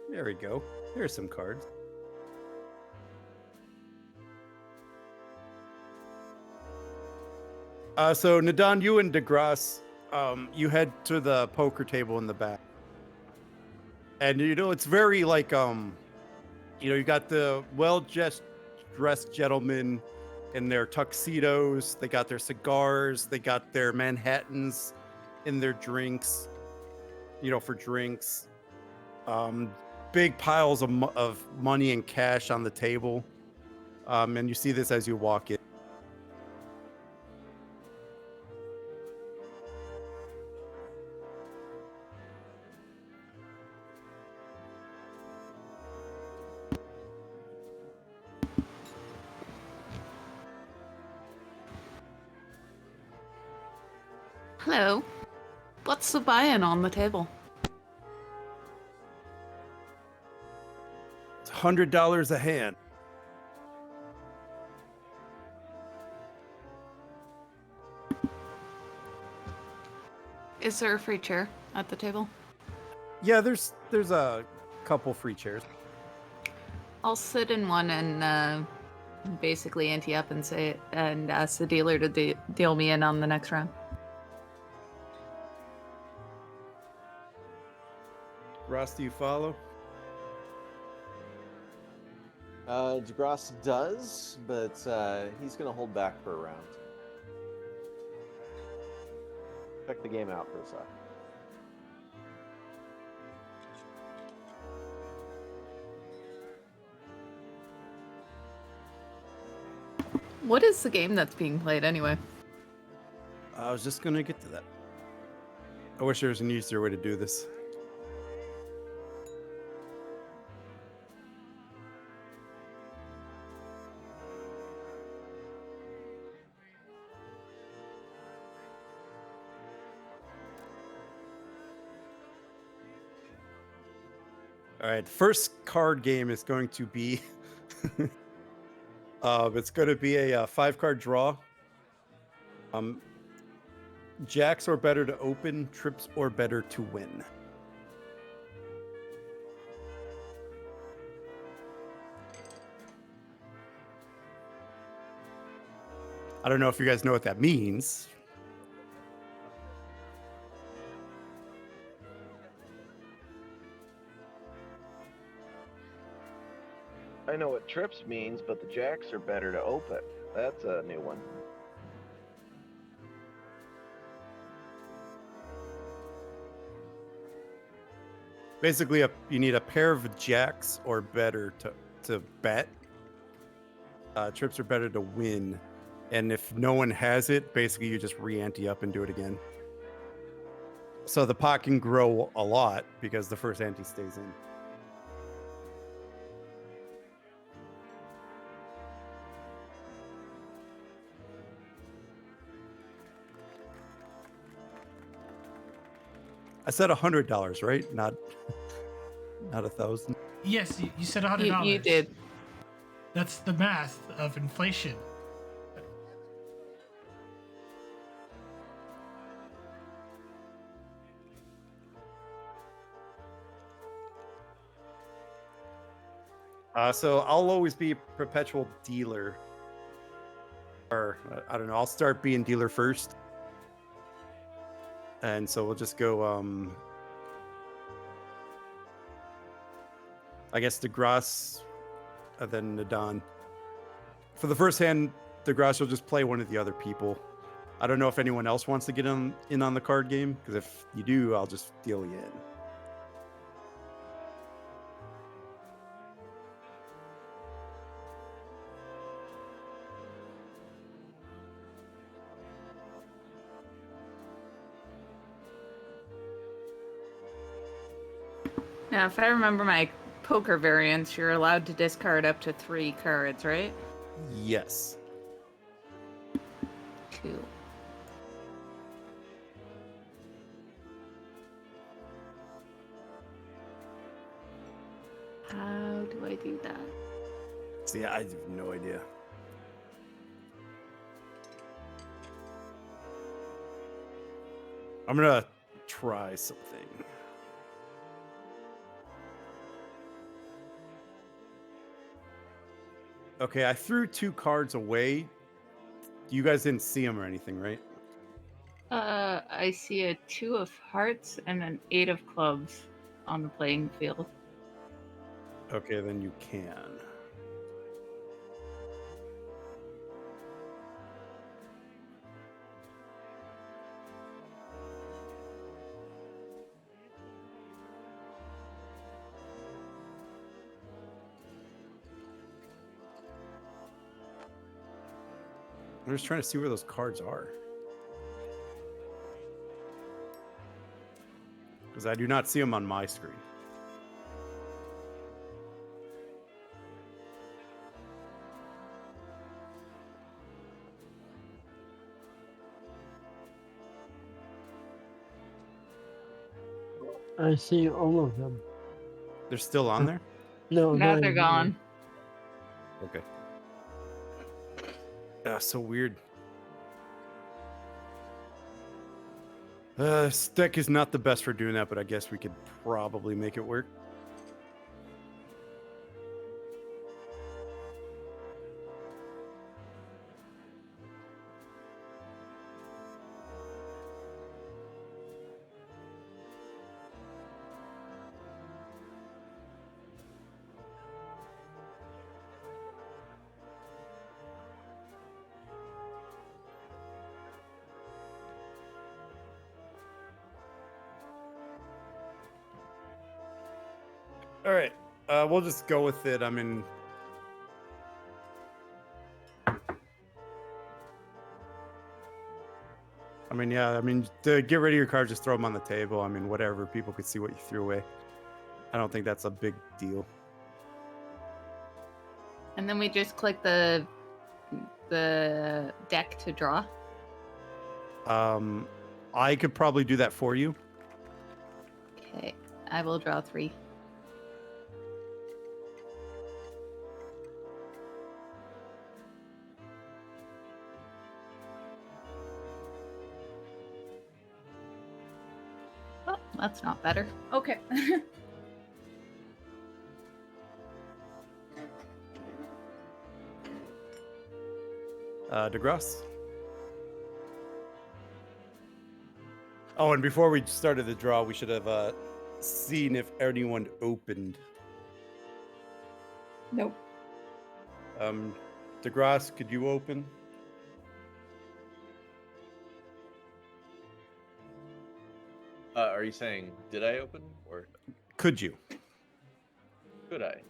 There we go. Here's some cards. So Nadon, you and Degras, you head to the poker table in the back, and you know it's very like you got the dressed gentlemen in their tuxedos. They got their cigars. They got their Manhattans in their drinks. For drinks. Big piles of money and cash on the table, and you see this as you walk in. Hello. What's the buy-in on the table? It's $100 a hand. Is there a free chair at the table? Yeah, there's a couple free chairs. I'll sit in one and basically ante up and say and ask the dealer to deal me in on the next round. Ross, do you follow? Degras does, but he's going to hold back for a round. Check the game out for a sec. What is the game that's being played anyway? I was just gonna get to that. I wish there was an easier way to do this. All right, first card game is going to be it's going to be a 5-card draw. Jacks or better to open, trips or better to win. I don't know if you guys know what that means. I know what trips means, but the jacks are better to open. That's a new one. Basically, you need a pair of jacks or better to bet. Trips are better to win. And if no one has it, basically you just re-ante up and do it again. So the pot can grow a lot because the first ante stays in. I said $100, right? Not 1,000. Yes, you said $100. You did. That's the math of inflation. So I'll always be a perpetual dealer. Or, I don't know, I'll start being dealer first. And so we'll just go, I guess Degras, and then Nadon. For the first hand, Degras will just play one of the other people. I don't know if anyone else wants to get in on the card game, because if you do, I'll just deal you in. Now, if I remember my poker variants, you're allowed to discard up to 3 cards, right? Yes. 2. How do I do that? See, I have no idea. I'm gonna try something. Okay, I threw 2 cards away. You guys didn't see them or anything, right? I see a 2 of hearts and an 8 of clubs on the playing field. Okay, then you can. I'm just trying to see where those cards are. Because I do not see them on my screen. I see all of them. They're still on there? No, Now not they're anymore. gone. Okay. So weird. This deck is not the best for doing that, but I guess we could probably make it work. All right. We'll just go with it. To get rid of your cards, just throw them on the table. Whatever. People could see what you threw away. I don't think that's a big deal. And then we just click the deck to draw. I could probably do that for you. Okay, I will draw 3. Oh, that's not better. Okay. Degras. Oh, and before we started the draw, we should have seen if anyone opened. Nope. Degras, could you open? Are you saying, did I open, or Could you? could I?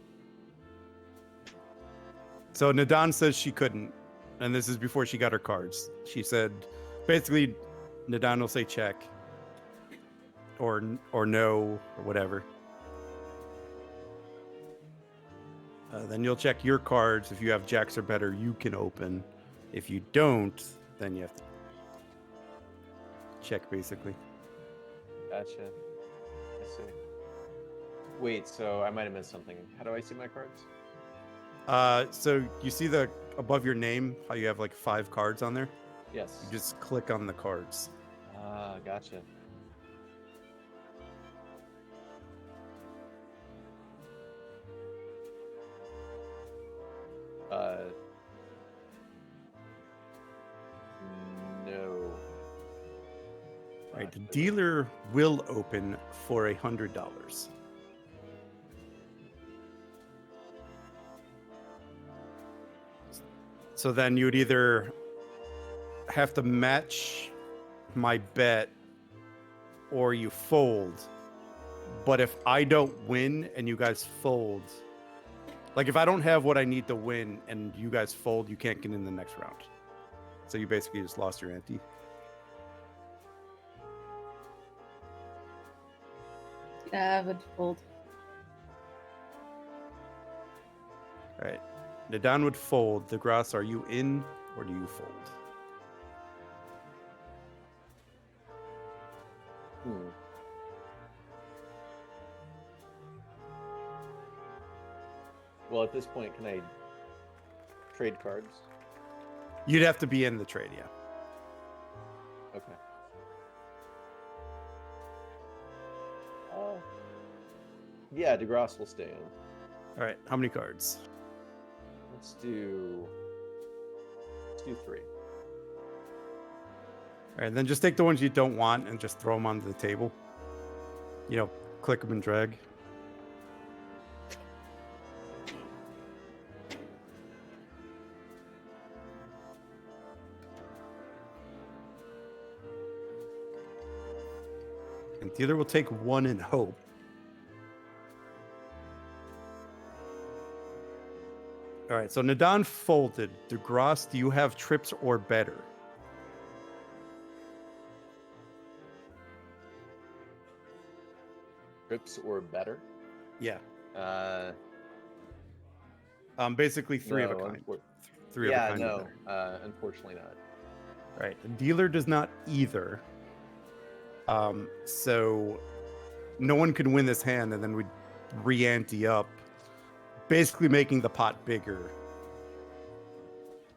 So Nadan says she couldn't, and this is before she got her cards. She said, basically, Nadan will say check, or no, or whatever. Then you'll check your cards. If you have jacks or better, you can open. If you don't, then you have to check, basically. Gotcha. I see. Wait, so I might have missed something. How do I see my cards? So you see above your name, how you have like 5 cards on there? Yes. You just click on the cards. Ah, gotcha. No. All right, the dealer will open for $100. So then you would either have to match my bet or you fold. But if I don't win and you guys fold, like if I don't have what I need to win and you guys fold, you can't get in the next round. So you basically just lost your ante. I would fold. All right. Nadan would fold. Degras, are you in or do you fold? Hmm. Well, at this point, can I trade cards? You'd have to be in the trade, yeah. Okay. Yeah, Degras will stay in. All right. How many cards? Let's do 3. All right. Then just take the ones you don't want and just throw them onto the table. Click them and drag. And dealer will take 1 and hope. All right, so Nadan folded. Degras, do you have trips or better? Trips or better? Yeah. Uh, Basically 3 of a no, kind. unfor- 3 of a yeah, kind. or no. better. Unfortunately not. All right, the dealer does not either. So no one can win this hand, and then we'd re-ante up, basically making the pot bigger.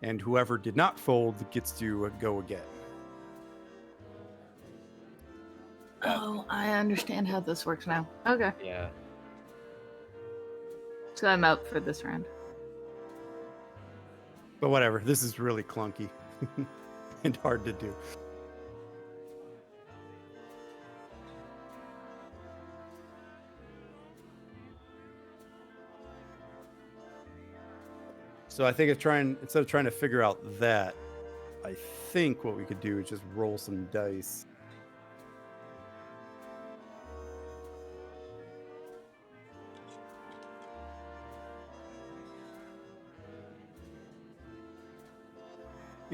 And whoever did not fold gets to go again. Oh, I understand how this works now. Okay. Yeah. So I'm out for this round. But whatever, this is really clunky and hard to do. So I think instead of trying to figure out that, I think what we could do is just roll some dice.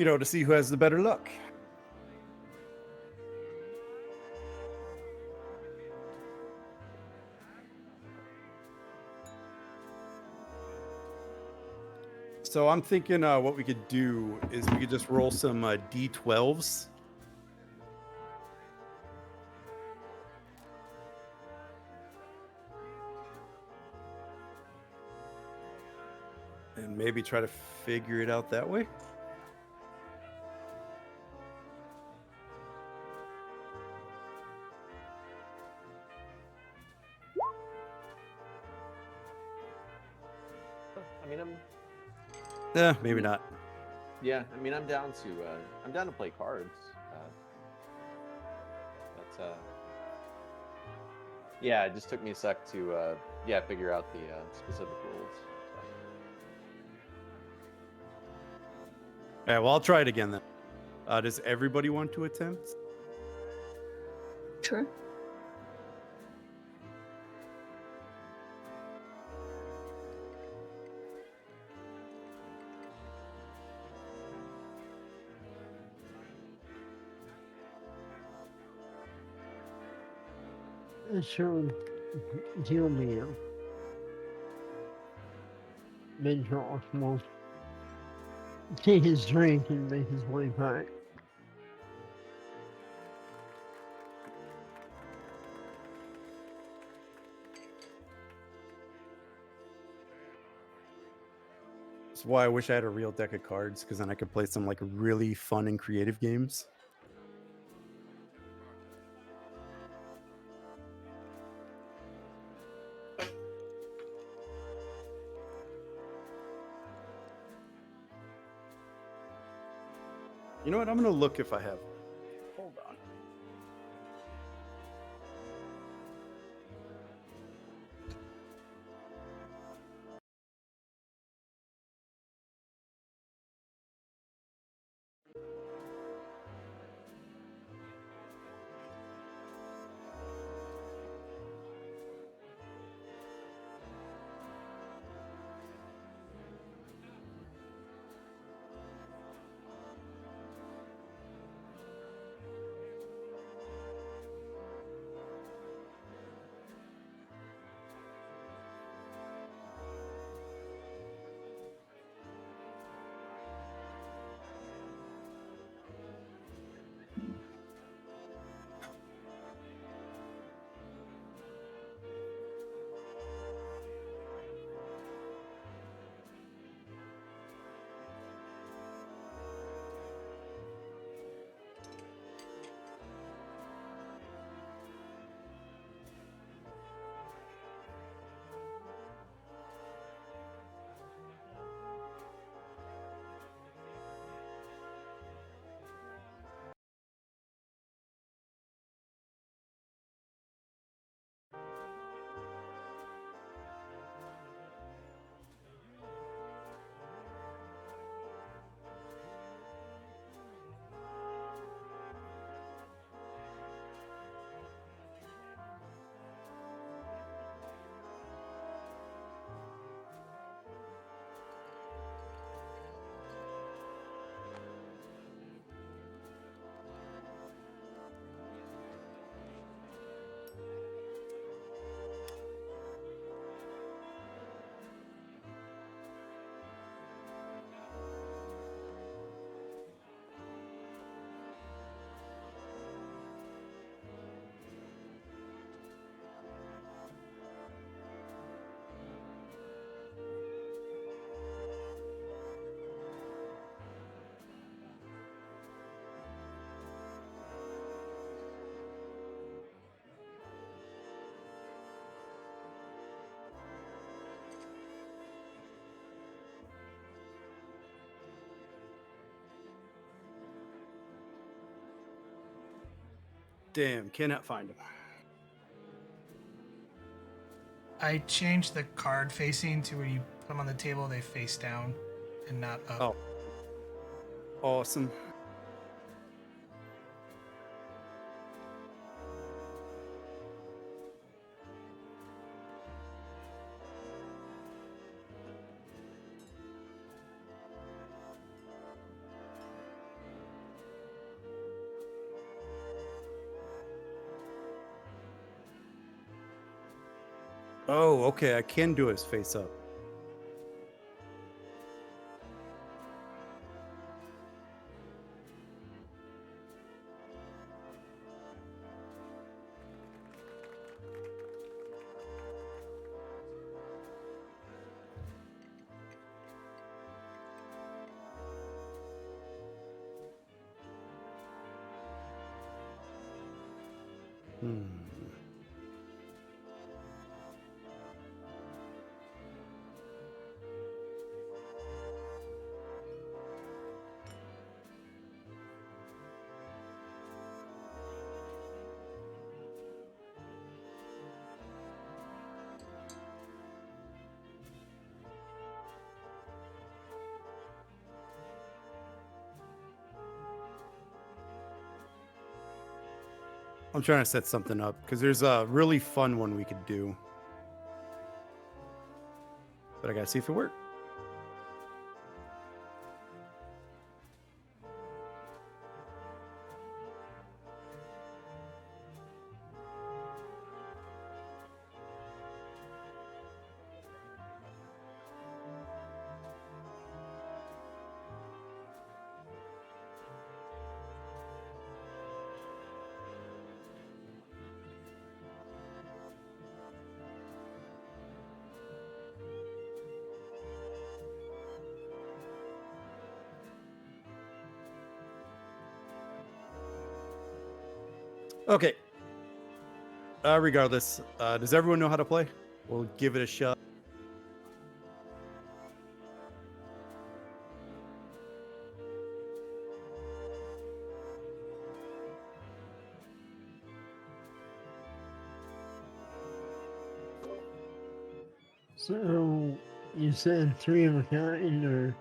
to see who has the better luck. So I'm thinking what we could do is we could just roll some D12s. And maybe try to figure it out that way. I mean, Maybe not. yeah. I mean, I'm down to play cards. But yeah, it just took me a sec to figure out the specific rules. So. All right, well, I'll try it again then. Does everybody want to attempt? Sure. So, deal me Midroth will take his drink and make his way back. That's why I wish I had a real deck of cards, because then I could play some like really fun and creative games. You know what? I'm gonna look if I have. Hold on. Damn, cannot find him. I changed the card facing to where you put them on the table, they face down and not up. Oh, awesome. Oh, okay. I can do his face up. Hmm. I'm trying to set something up because there's a really fun one we could do. But I gotta see if it works. Okay. Regardless, does everyone know how to play? We'll give it a shot. So you said 3 of a kind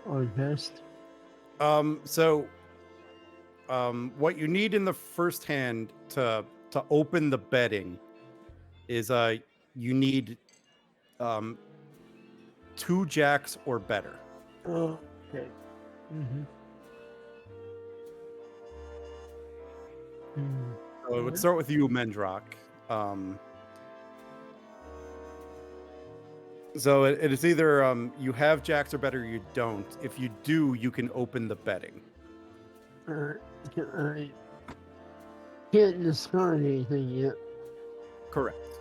or best? So what you need in the first hand to open the betting is you need 2 jacks or better. Oh, okay. Mm-hmm. So it would start with you, Mendrock. So it is either you have jacks or better, or you don't. If you do, you can open the betting. I can't discard anything yet. Correct.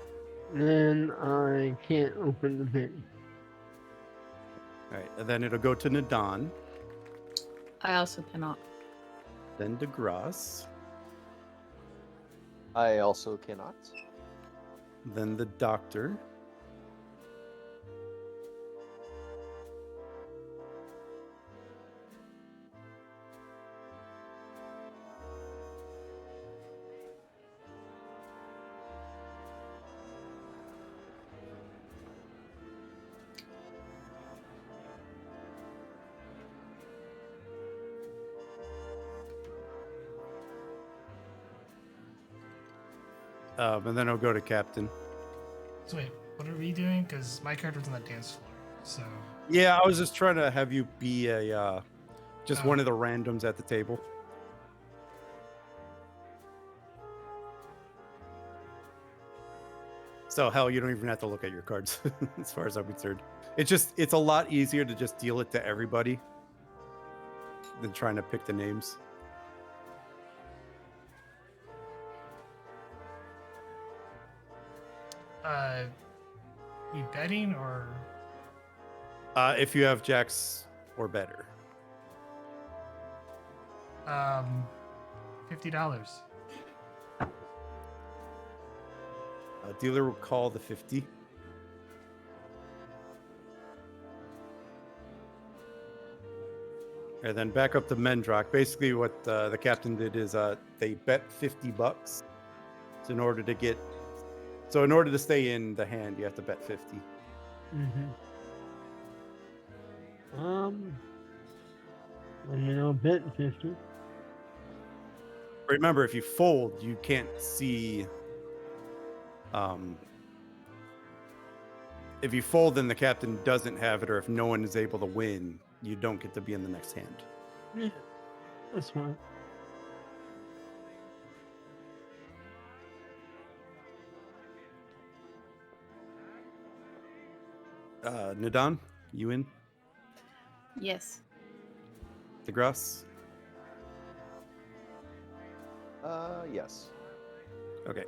Then I can't open the bin. All right, and then it'll go to Nadon, I also cannot. then Degras, I also cannot. then the Doctor, and then it'll go to Captain. So wait, what are we doing? Because my character's on the dance floor. So Yeah, I was just trying to have you be a just Oh. one of the randoms at the table. So hell, you don't even have to look at your cards, as far as I'm concerned. It's a lot easier to just deal it to everybody than trying to pick the names. we betting or If you have jacks or better. $50. Dealer will call the 50. And then back up to Mendrock. Basically, what the captain did is they bet $50. So in order to stay in the hand, you have to bet 50. Mm-hmm. I'll bet 50. Remember, if you fold, you can't see. If you fold, then the captain doesn't have it, or if no one is able to win, you don't get to be in the next hand. Yeah, that's fine. Nadon, you in? Yes. Degras? Yes. Okay.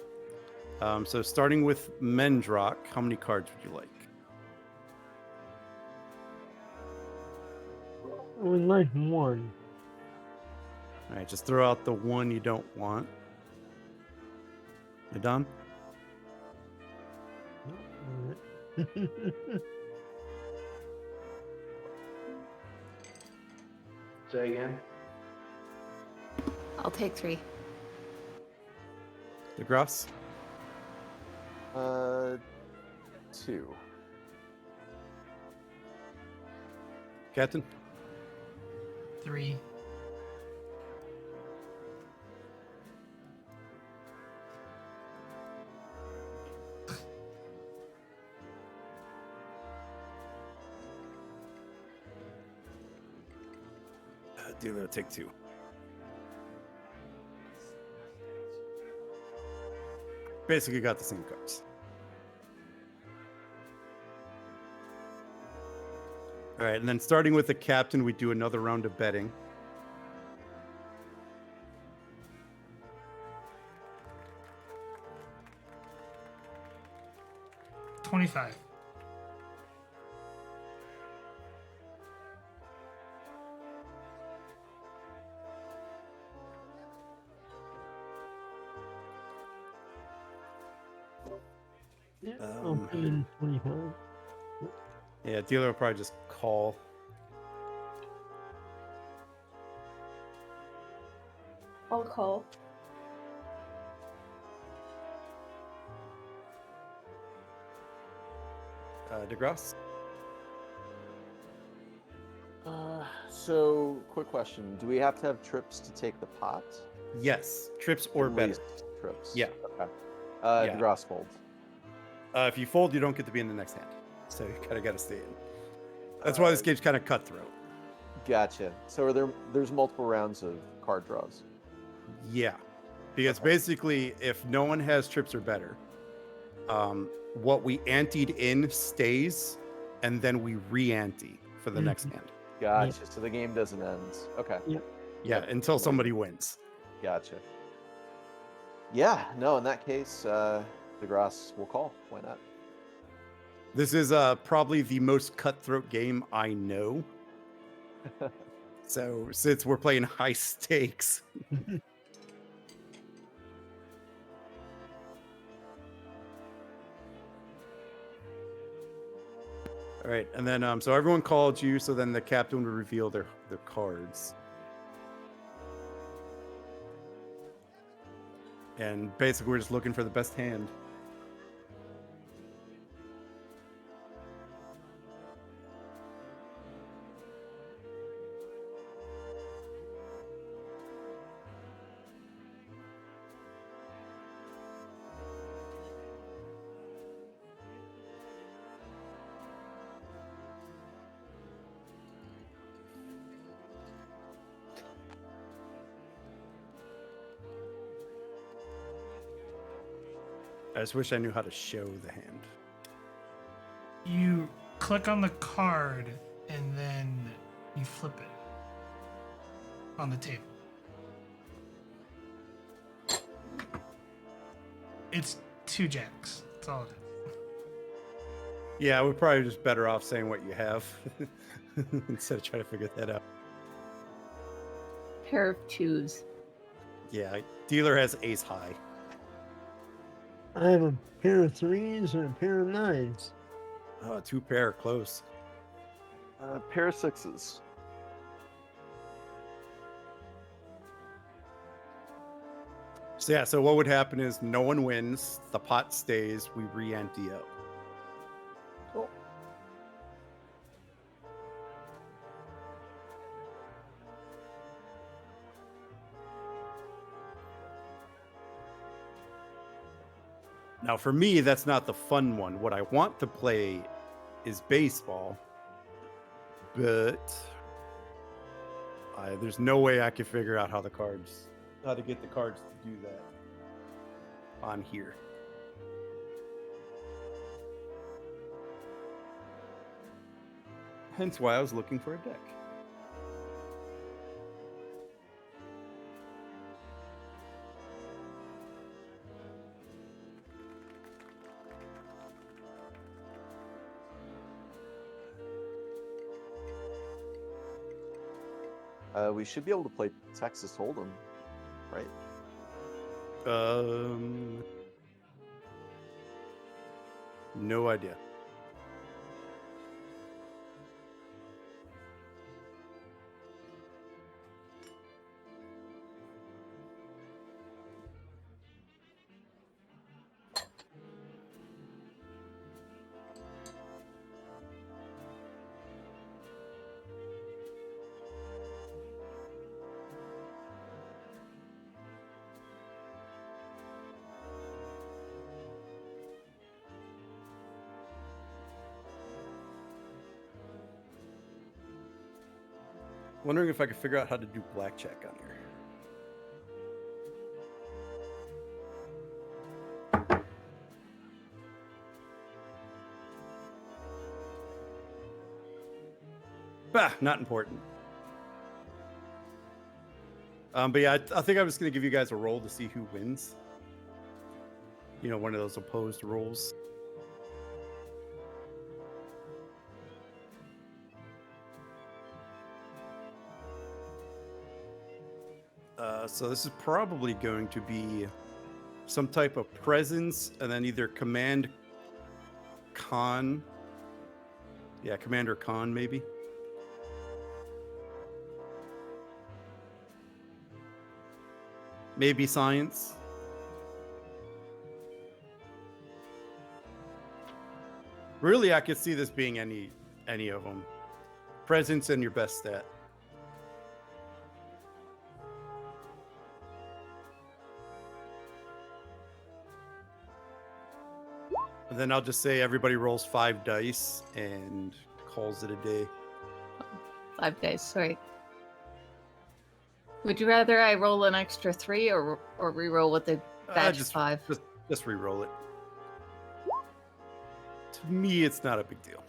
So starting with Mendrock, how many cards would you like? I would like one. All right, just throw out the one you don't want. Nadon? Say again. I'll take 3. Degras? 2. Captain? 3. Dealer will take 2. Basically got the same cards. All right, and then starting with the captain, we do another round of betting. $25. Yeah, I'll put in 25. Yeah, dealer will probably just call. I'll call. Degras? So, quick question. Do we have to have trips to take the pot? Yes, trips or At better. least trips. Yeah. Okay. Yeah. Degras folds. If you fold, you don't get to be in the next hand. So you kind of got to stay in. That's why this game's kind of cutthroat. Gotcha. So there's multiple rounds of card draws. Yeah. Because basically, if no one has trips or better, what we anteed in stays, and then we re-ante for the next hand. Gotcha. So the game doesn't end. Okay. Yeah, until somebody wins. Gotcha. Yeah, no, in that case, Degras will call. Why not? This is probably the most cutthroat game I know. So since we're playing high stakes. All right, and then so everyone called you, so then the captain would reveal their cards. And basically we're just looking for the best hand. I just wish I knew how to show the hand. You click on the card and then you flip it on the table. It's 2 jacks. That's all it is. Yeah, we're probably just better off saying what you have instead of trying to figure that out. Pair of 2s. Yeah, dealer has ace high. I have a pair of 3s and a pair of 9s. 2 pair, close. Pair of 6s. So yeah, so what would happen is no one wins, the pot stays, we re-ante up. Cool. Now for me, that's not the fun one. What I want to play is baseball, but there's no way I can figure out how to get the cards to do that on here. Hence why I was looking for a deck. We should be able to play Texas Hold'em, right? No idea. Wondering if I could figure out how to do blackjack on here. Bah, not important. But yeah, I think I'm just gonna give you guys a roll to see who wins. You know, one of those opposed rolls. So this is probably going to be some type of presence, and then either command con. Yeah, Commander Con, maybe. Maybe science. Really, I could see this being any of them. Presence and your best stat. And then I'll just say everybody rolls 5 dice and calls it a day. 5 dice, sorry. Would you rather I roll an extra 3 or re-roll with the batch Just 5? Just re-roll it. To me, it's not a big deal.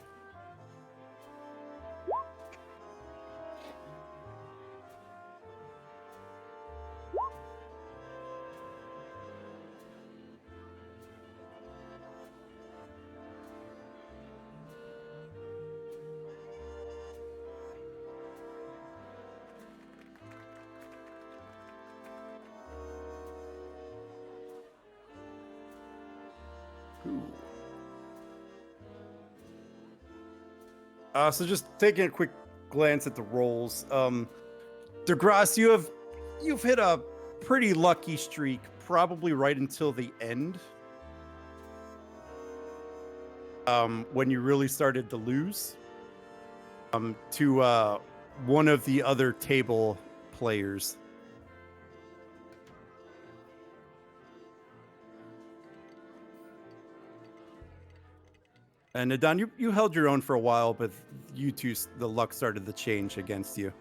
So just taking a quick glance at the rolls. Degras, you've hit a pretty lucky streak, probably right until the end. When you really started to lose. To one of the other table players. And Adon, you held your own for a while, but you two, the luck started to change against you.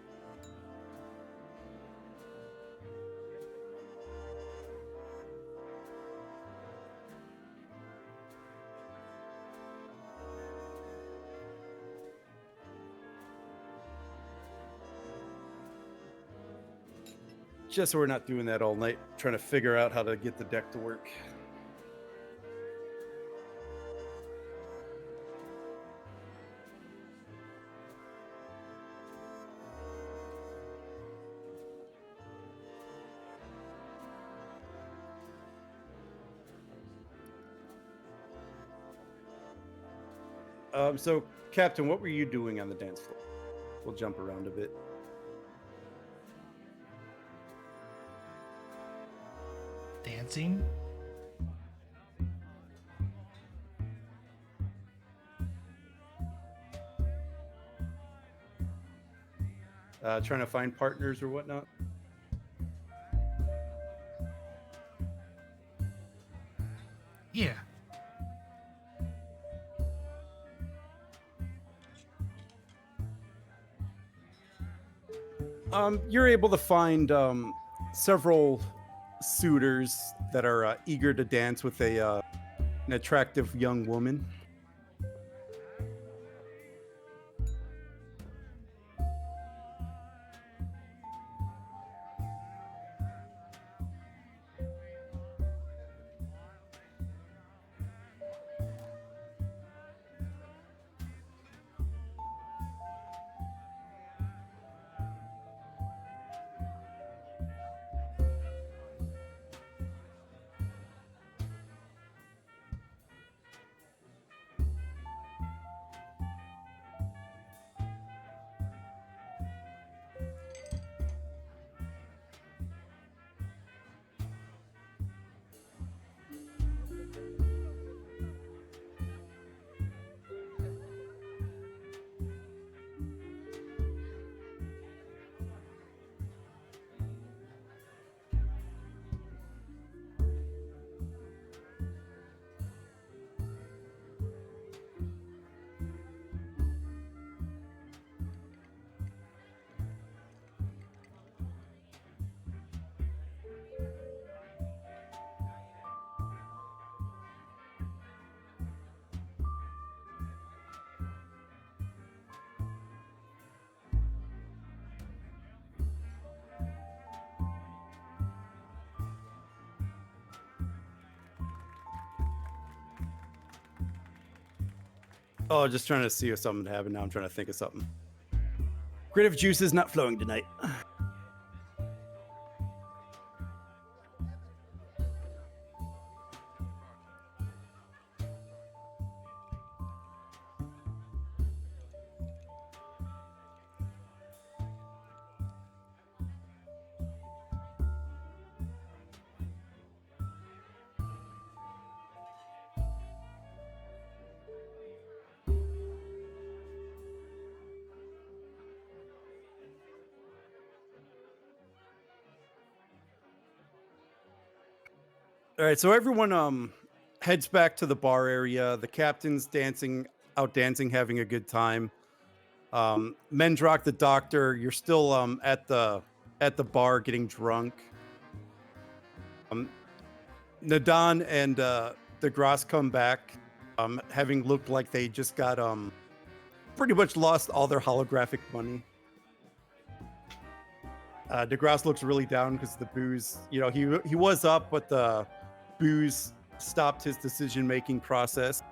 Just so we're not doing that all night, trying to figure out how to get the deck to work. So, Captain, what were you doing on the dance floor? We'll jump around a bit. Dancing? Trying to find partners or whatnot? Yeah. You're able to find several suitors that are eager to dance with an attractive young woman. Oh, just trying to see if something happened. Now I'm trying to think of something. Creative juice is not flowing tonight. All right, so everyone heads back to the bar area. The captain's dancing, having a good time. Mendrock, the doctor, you're still at the bar getting drunk. Nadan and Degras come back, having looked like they just got pretty much lost all their holographic money. Degras looks really down because the booze, he was up, but the booze stopped his decision-making process.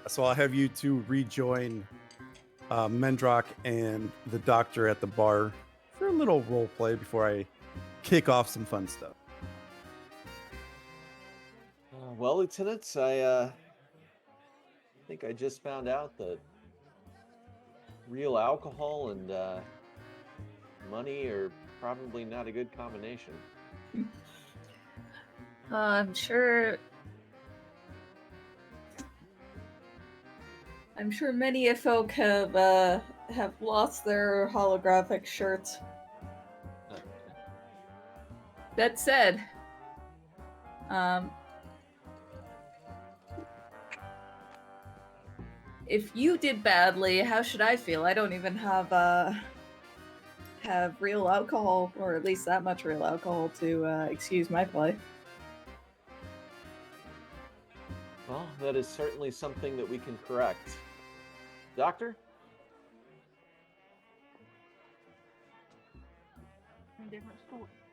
So I'll have you two rejoin Mendrock and the doctor at the bar for a little role play before I kick off some fun stuff. Well, Lieutenant, I think I just found out that real alcohol and money are probably not a good combination. I'm sure many folk have lost their holographic shirts. That said, if you did badly, how should I feel? I don't even have real alcohol, or at least that much real alcohol to excuse my play. Well, that is certainly something that we can correct. Doctor?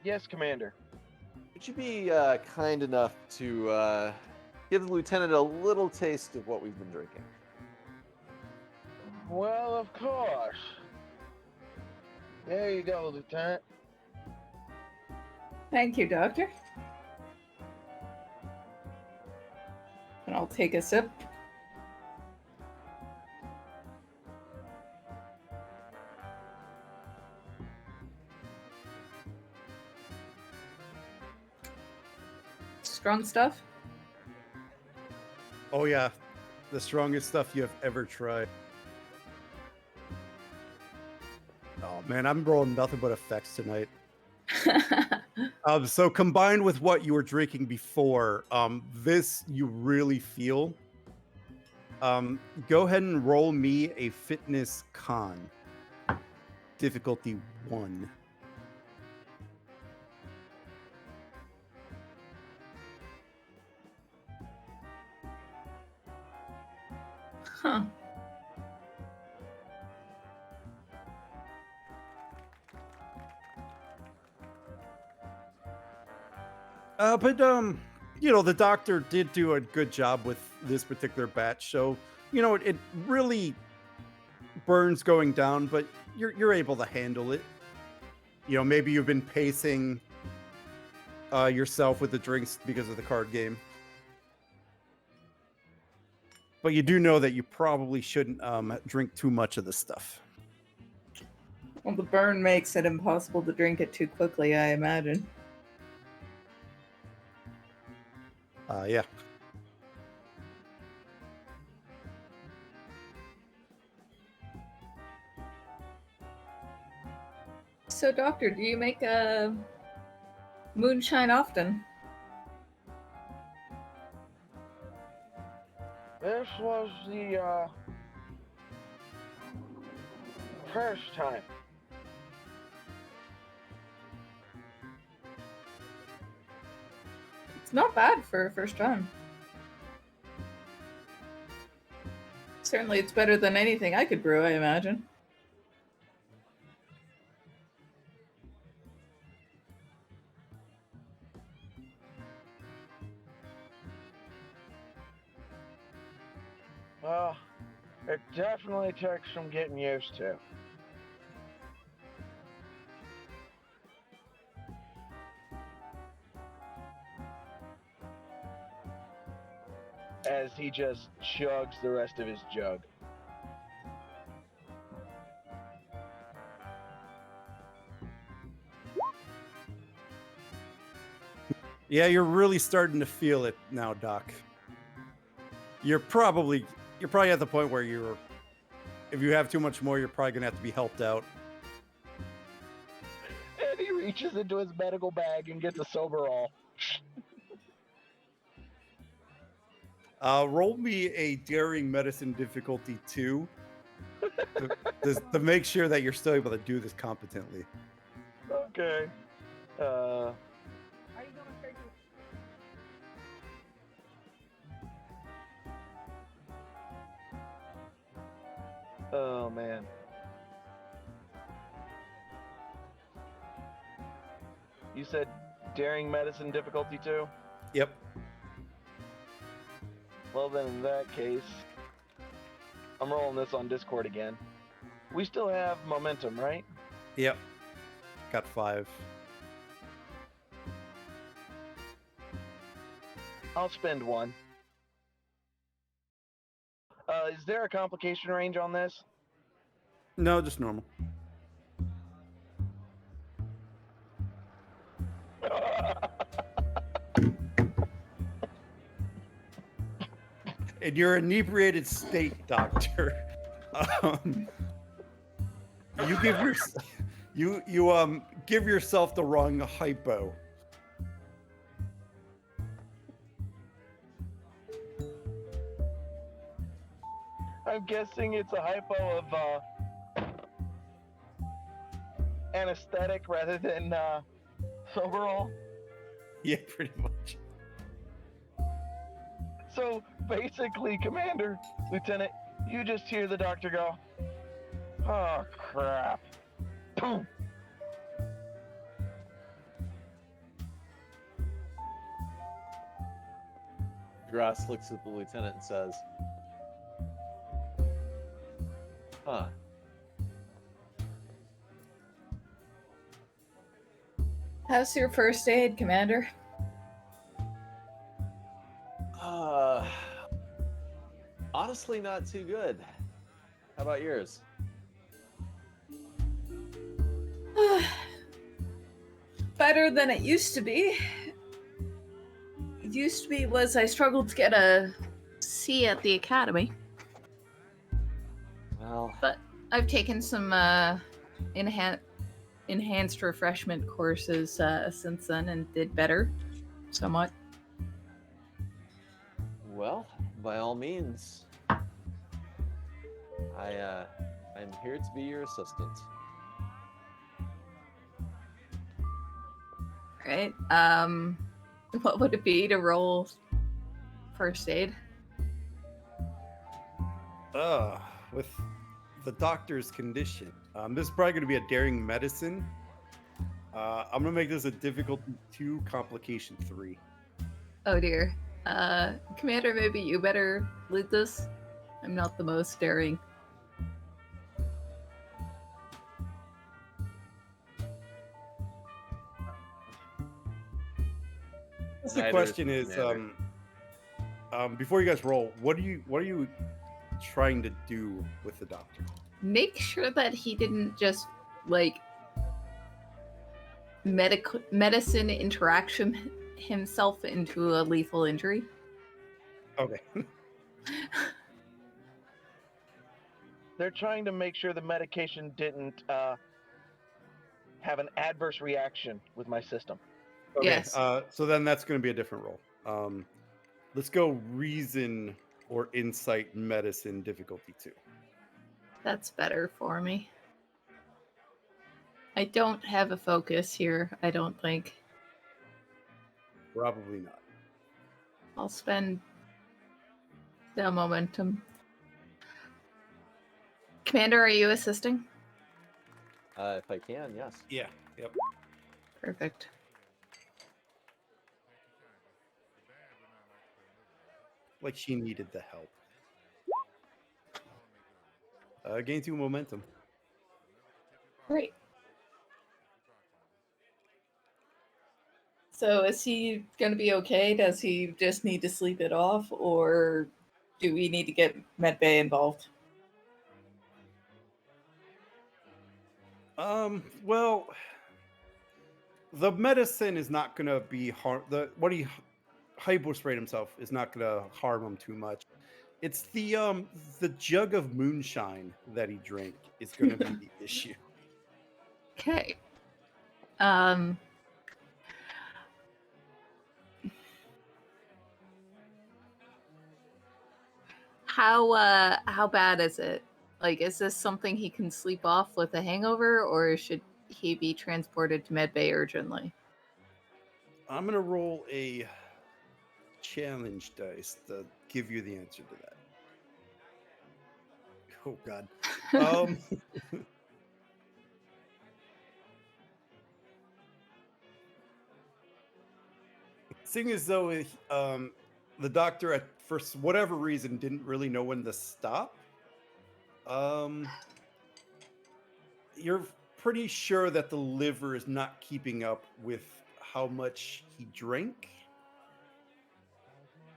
Yes, Commander. Would you be kind enough to give the lieutenant a little taste of what we've been drinking? Well, of course. There you go, Lieutenant. Thank you, Doctor. And I'll take a sip. Strong stuff? Oh yeah, the strongest stuff you have ever tried. Oh man, I'm rolling nothing but effects tonight. So combined with what you were drinking before, this you really feel. Go ahead and roll me a fitness con. Difficulty 1. Huh. But the doctor did do a good job with this particular batch, so it really burns going down, but you're able to handle it. Maybe you've been pacing yourself with the drinks because of the card game, but you do know that you probably shouldn't drink too much of this stuff. Well, the burn makes it impossible to drink it too quickly, I imagine. Yeah. So, Doctor, do you make moonshine often? This was the first time. It's not bad for a first time. Certainly, it's better than anything I could brew, I imagine. Well, it definitely takes some getting used to. As he just chugs the rest of his jug. Yeah, you're really starting to feel it now, Doc. You're probably at the point where if you have too much more, you're probably gonna have to be helped out. And he reaches into his medical bag and gets a Soberall. Roll me a daring medicine difficulty 2 to make sure that you're still able to do this competently. Okay. Oh man. You said daring medicine difficulty 2? Yep. Well then in that case, I'm rolling this on Discord again. We still have momentum, right? Yep. Got 5. I'll spend 1. Is there a complication range on this? No, just normal. In your inebriated state, Doctor, you give give yourself the wrong hypo. I'm guessing it's a hypo of anesthetic rather than overall. Yeah, pretty much. So basically, Commander, Lieutenant, you just hear the doctor go, "Oh crap." Boom. Degras looks at the lieutenant and says, "Huh. How's your first aid, Commander? Honestly, not too good. How about yours?" Better than it used to be. It used to be was I struggled to get a C at the academy, Well, but I've taken some enhanced refreshment courses since then and did better, somewhat. well, by all means. I'm here to be your assistant. Right. What would it be to roll first aid? With the doctor's condition, this is probably going to be a daring medicine. I'm going to make this a difficulty 2, complication 3. Oh dear. Commander, maybe you better lead this. I'm not the most daring. The Neither question is is, Commander. before you guys roll, what are you trying to do with the doctor? Make sure that he didn't just like medicine interaction himself into a lethal injury. Okay. They're trying to make sure the medication didn't have an adverse reaction with my system. Okay. Yes. So then that's going to be a different roll. Let's go reason or insight medicine difficulty 2. That's better for me. I don't have a focus here, I don't think. Probably not. I'll spend the momentum. Commander, are you assisting? If I can, yes. Yeah. Yep. Perfect. Like she needed the help. Gain 2 momentum. Great. So is he gonna be okay? Does he just need to sleep it off, or do we need to get medbay involved? Well, the medicine is not gonna be what he hypo-sprayed himself is not gonna harm him too much. It's the jug of moonshine that he drank is gonna be the issue. Okay. Um. How bad is it? Like, is this something he can sleep off with a hangover, or should he be transported to medbay urgently? I'm gonna roll a challenge dice to give you the answer to that. Oh God. Um, seeing as though the doctor at first whatever reason didn't really know when to stop. Um, you're pretty sure that the liver is not keeping up with how much he drank.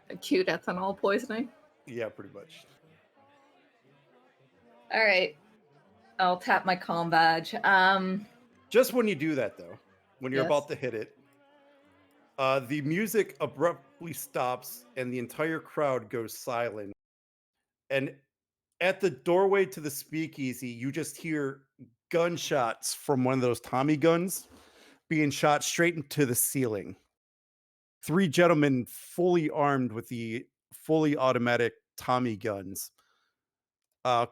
Acute ethanol poisoning. Yeah, pretty much. All right. I'll tap my calm badge. Just when you do that, though, when you're Yes. about to hit it, the music abruptly stops and the entire crowd goes silent. And at the doorway to the speakeasy, you just hear gunshots from one of those Tommy guns being shot straight into the ceiling. 3 gentlemen fully armed with the fully automatic Tommy guns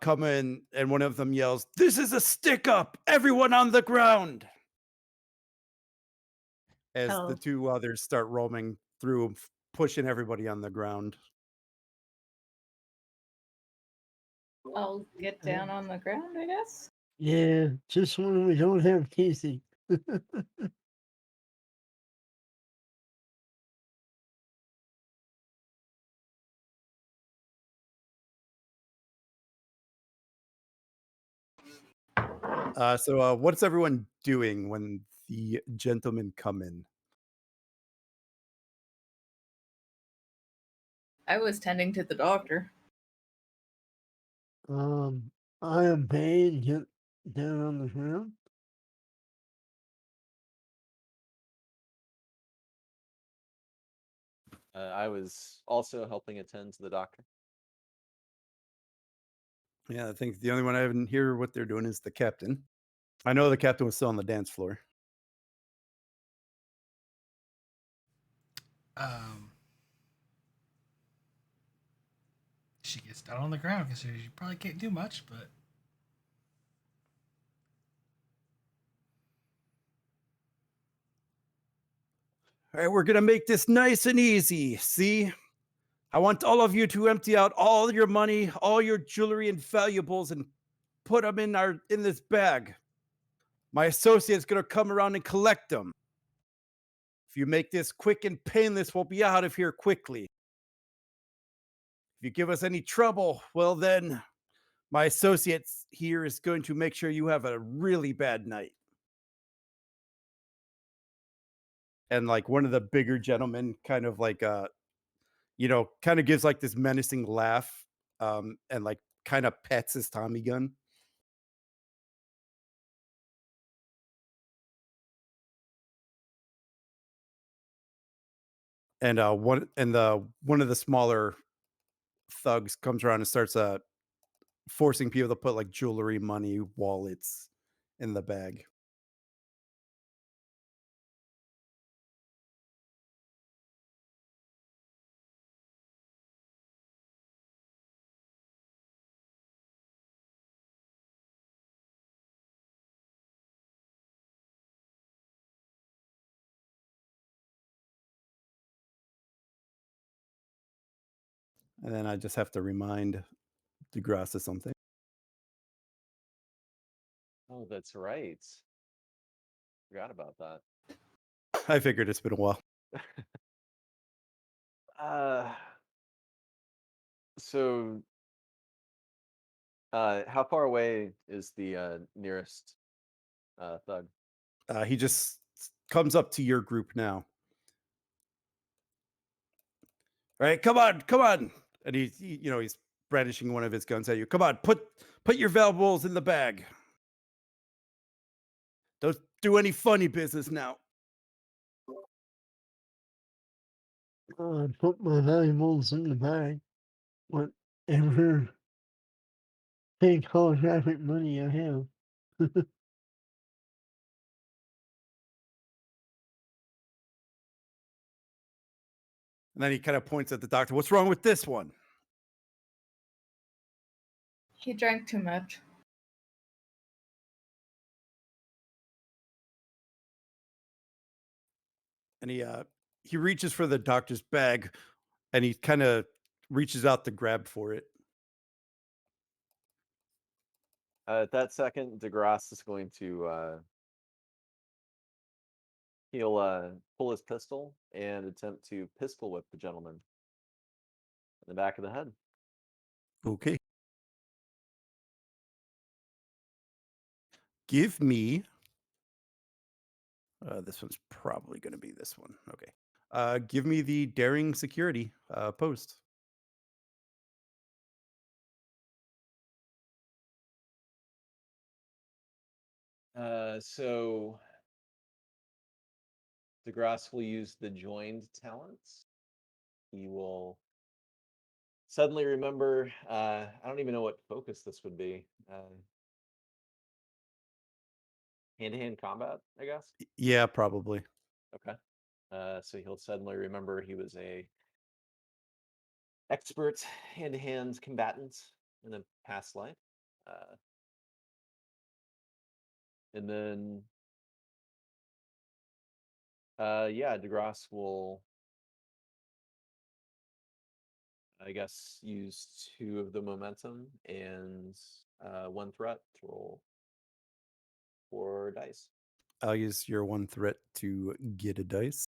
come in, and one of them yells, "This is a stick up! Everyone on the ground!" As the I'll 2 others start roaming through, pushing everybody on the ground. I'll get down on the ground, I guess. Yeah, just when we don't have Casey. So what's everyone doing when the gentlemen come in? I was tending to the doctor. um, I am paying get down on the ground. I was also helping attend to the doctor. Yeah, I think the only one I haven't hear what they're doing is the captain. I know the captain was still on the dance floor. Um, she gets down on the ground because she probably can't do much, but All right, we're gonna make this nice and easy. See, I want all of you to empty out all your money, all your jewelry and valuables, and put them in this bag. My associate's gonna come around and collect them. If you make this quick and painless, we'll be out of here quickly. If you give us any trouble, well then, my associate here is going to make sure you have a really bad night. And like one of the bigger gentlemen kind of like kind of gives like this menacing laugh and like kind of pets his Tommy gun. And one of the smaller thugs comes around and starts forcing people to put like jewelry, money, wallets in the bag. And then I just have to remind Degras of something. Oh, that's right. Forgot about that. I figured it's been a while. Uh, so How far away is the nearest thug? He just comes up to your group now. All right, come on, come on. And he's brandishing one of his guns at you. Come on, put your valuables in the bag. Don't do any funny business now. I put my valuables in the bag. Whatever big holographic money I have. And then he kind of points at the doctor. What's wrong with this one? He drank too much. And he reaches for the doctor's bag, and he kind of reaches out to grab for it. At that second, Degras is going to he'll pull his pistol and attempt to pistol whip the gentleman in the back of the head. Okay. Give me. This one's probably going to be this one. Okay. Give me the daring security post. So Degras will use the joined talents. He will suddenly remember. I don't even know what focus this would be. Hand-to-hand combat, I guess. Yeah, probably. Okay. So he'll suddenly remember he was a expert hand-to-hand combatant in a past life. And then yeah, Degras will, I guess, use 2 of the momentum and 1 threat to roll 4 dice. I'll use your 1 threat to get a dice.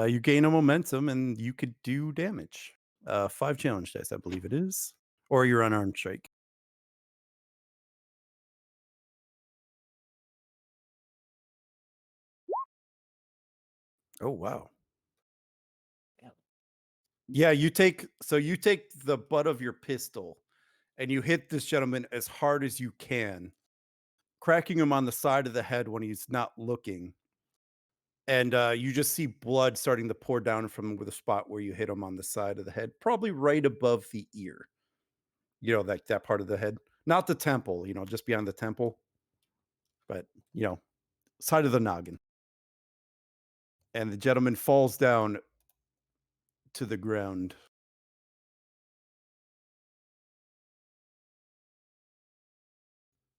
You gain a momentum, and you could do damage. 5 challenge dice, I believe it is, or your unarmed strike. Oh wow. Yeah. Yeah, you take the butt of your pistol, and you hit this gentleman as hard as you can, cracking him on the side of the head when he's not looking. And you just see blood starting to pour down from the spot where you hit him on the side of the head, probably right above the ear. Like that part of the head, not the temple. Just beyond the temple, but side of the noggin. And the gentleman falls down to the ground.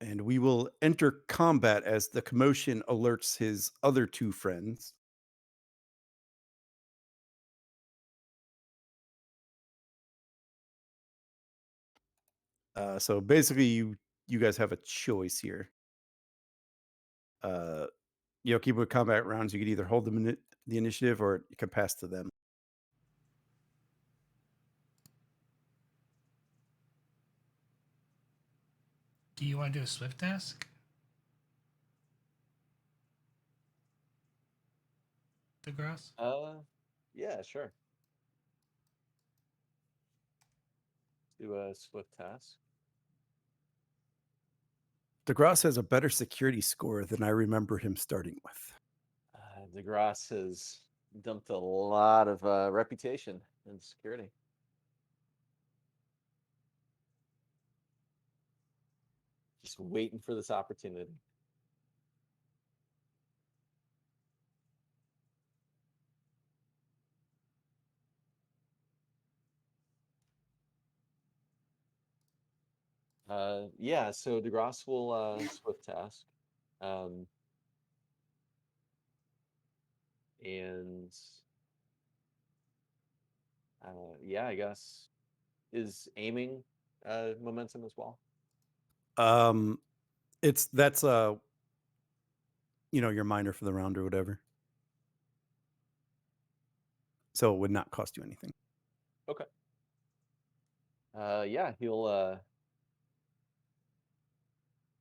And we will enter combat as the commotion alerts his other 2 friends. So basically, you guys have a choice here. Keep with combat rounds. You could either hold the initiative, or you can pass to them. Do you want to do a swift task? Degras? Yeah, sure. Do a swift task. Degras has a better security score than I remember him starting with. Degras has dumped a lot of reputation in security. Just waiting for this opportunity. Yeah, so Degras will swift task. And yeah, I guess is aiming momentum as well. That's your minor for the round or whatever. So it would not cost you anything. Okay. Yeah, he'll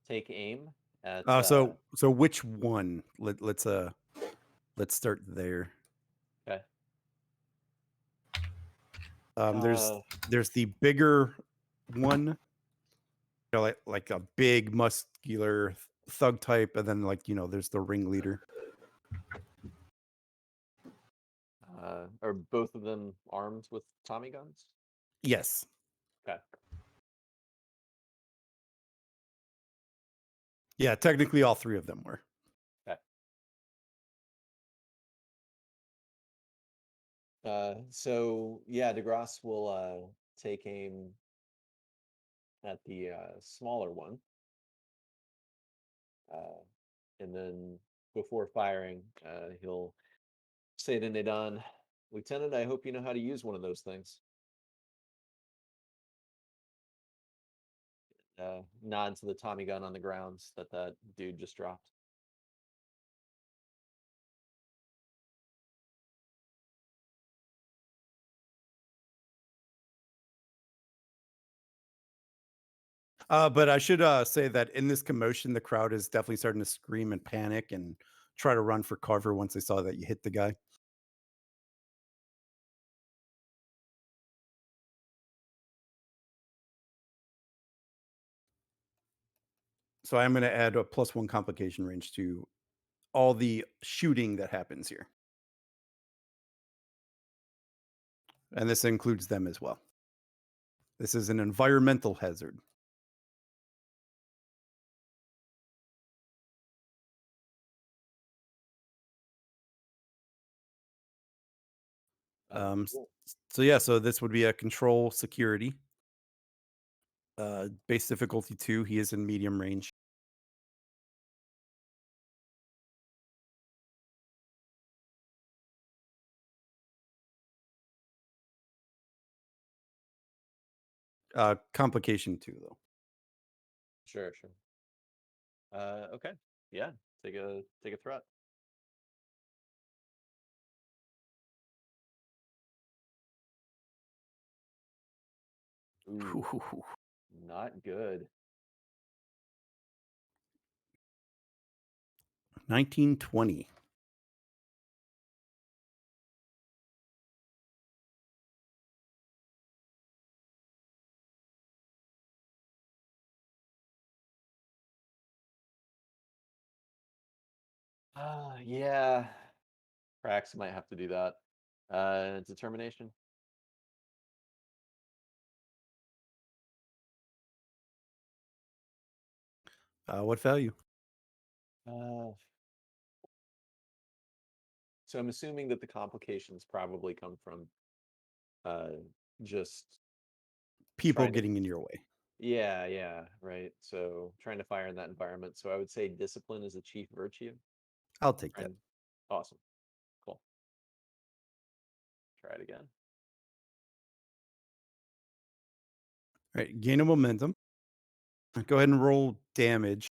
take aim at. So which one? Let's start there. Okay. There's the bigger one, like a big muscular thug type, and then there's the ringleader. Are both of them armed with Tommy guns? Yes. Okay. Yeah, technically all three of them were. Okay. So yeah, Degras will take aim at the smaller one, and then before firing, he'll say to Nadan, "Lieutenant, I hope you know how to use one of those things." Nod to the Tommy gun on the grounds that dude just dropped. But I should say that in this commotion, the crowd is definitely starting to scream and panic and try to run for cover once they saw that you hit the guy. So I'm going to add a +1 complication range to all the shooting that happens here. And this includes them as well. This is an environmental hazard. Cool. So this would be a control security. Base difficulty 2. He is in medium range. Complication 2 though. Sure. Okay. Yeah. Take a threat. Ooh, not good. 1920. Yeah. Prax might have to do that. Determination. What value? So I'm assuming that the complications probably come from just People trying to. getting in your way. Yeah, right. So trying to fire in that environment. So I would say discipline is a chief virtue. I'll take that. Awesome. Cool. Try it again. All right, gain of momentum. Go ahead and roll damage.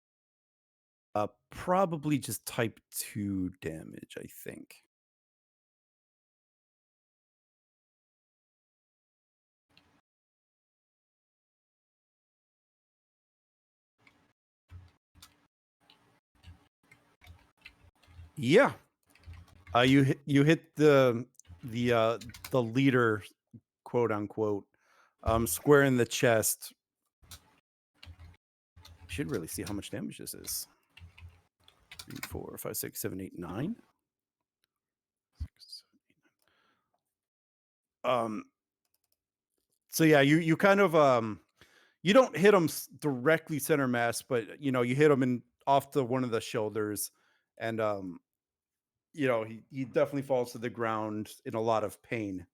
Probably just type 2 damage, I think. Yeah. You hit the leader, quote unquote, square in the chest. Should really see how much damage this is. 3, 4, 5, 6, 7, 8, 9. 6, 7, 8, 9. So yeah, you kind of you don't hit him directly center mass, but you hit him off the one of the shoulders, and he definitely falls to the ground in a lot of pain,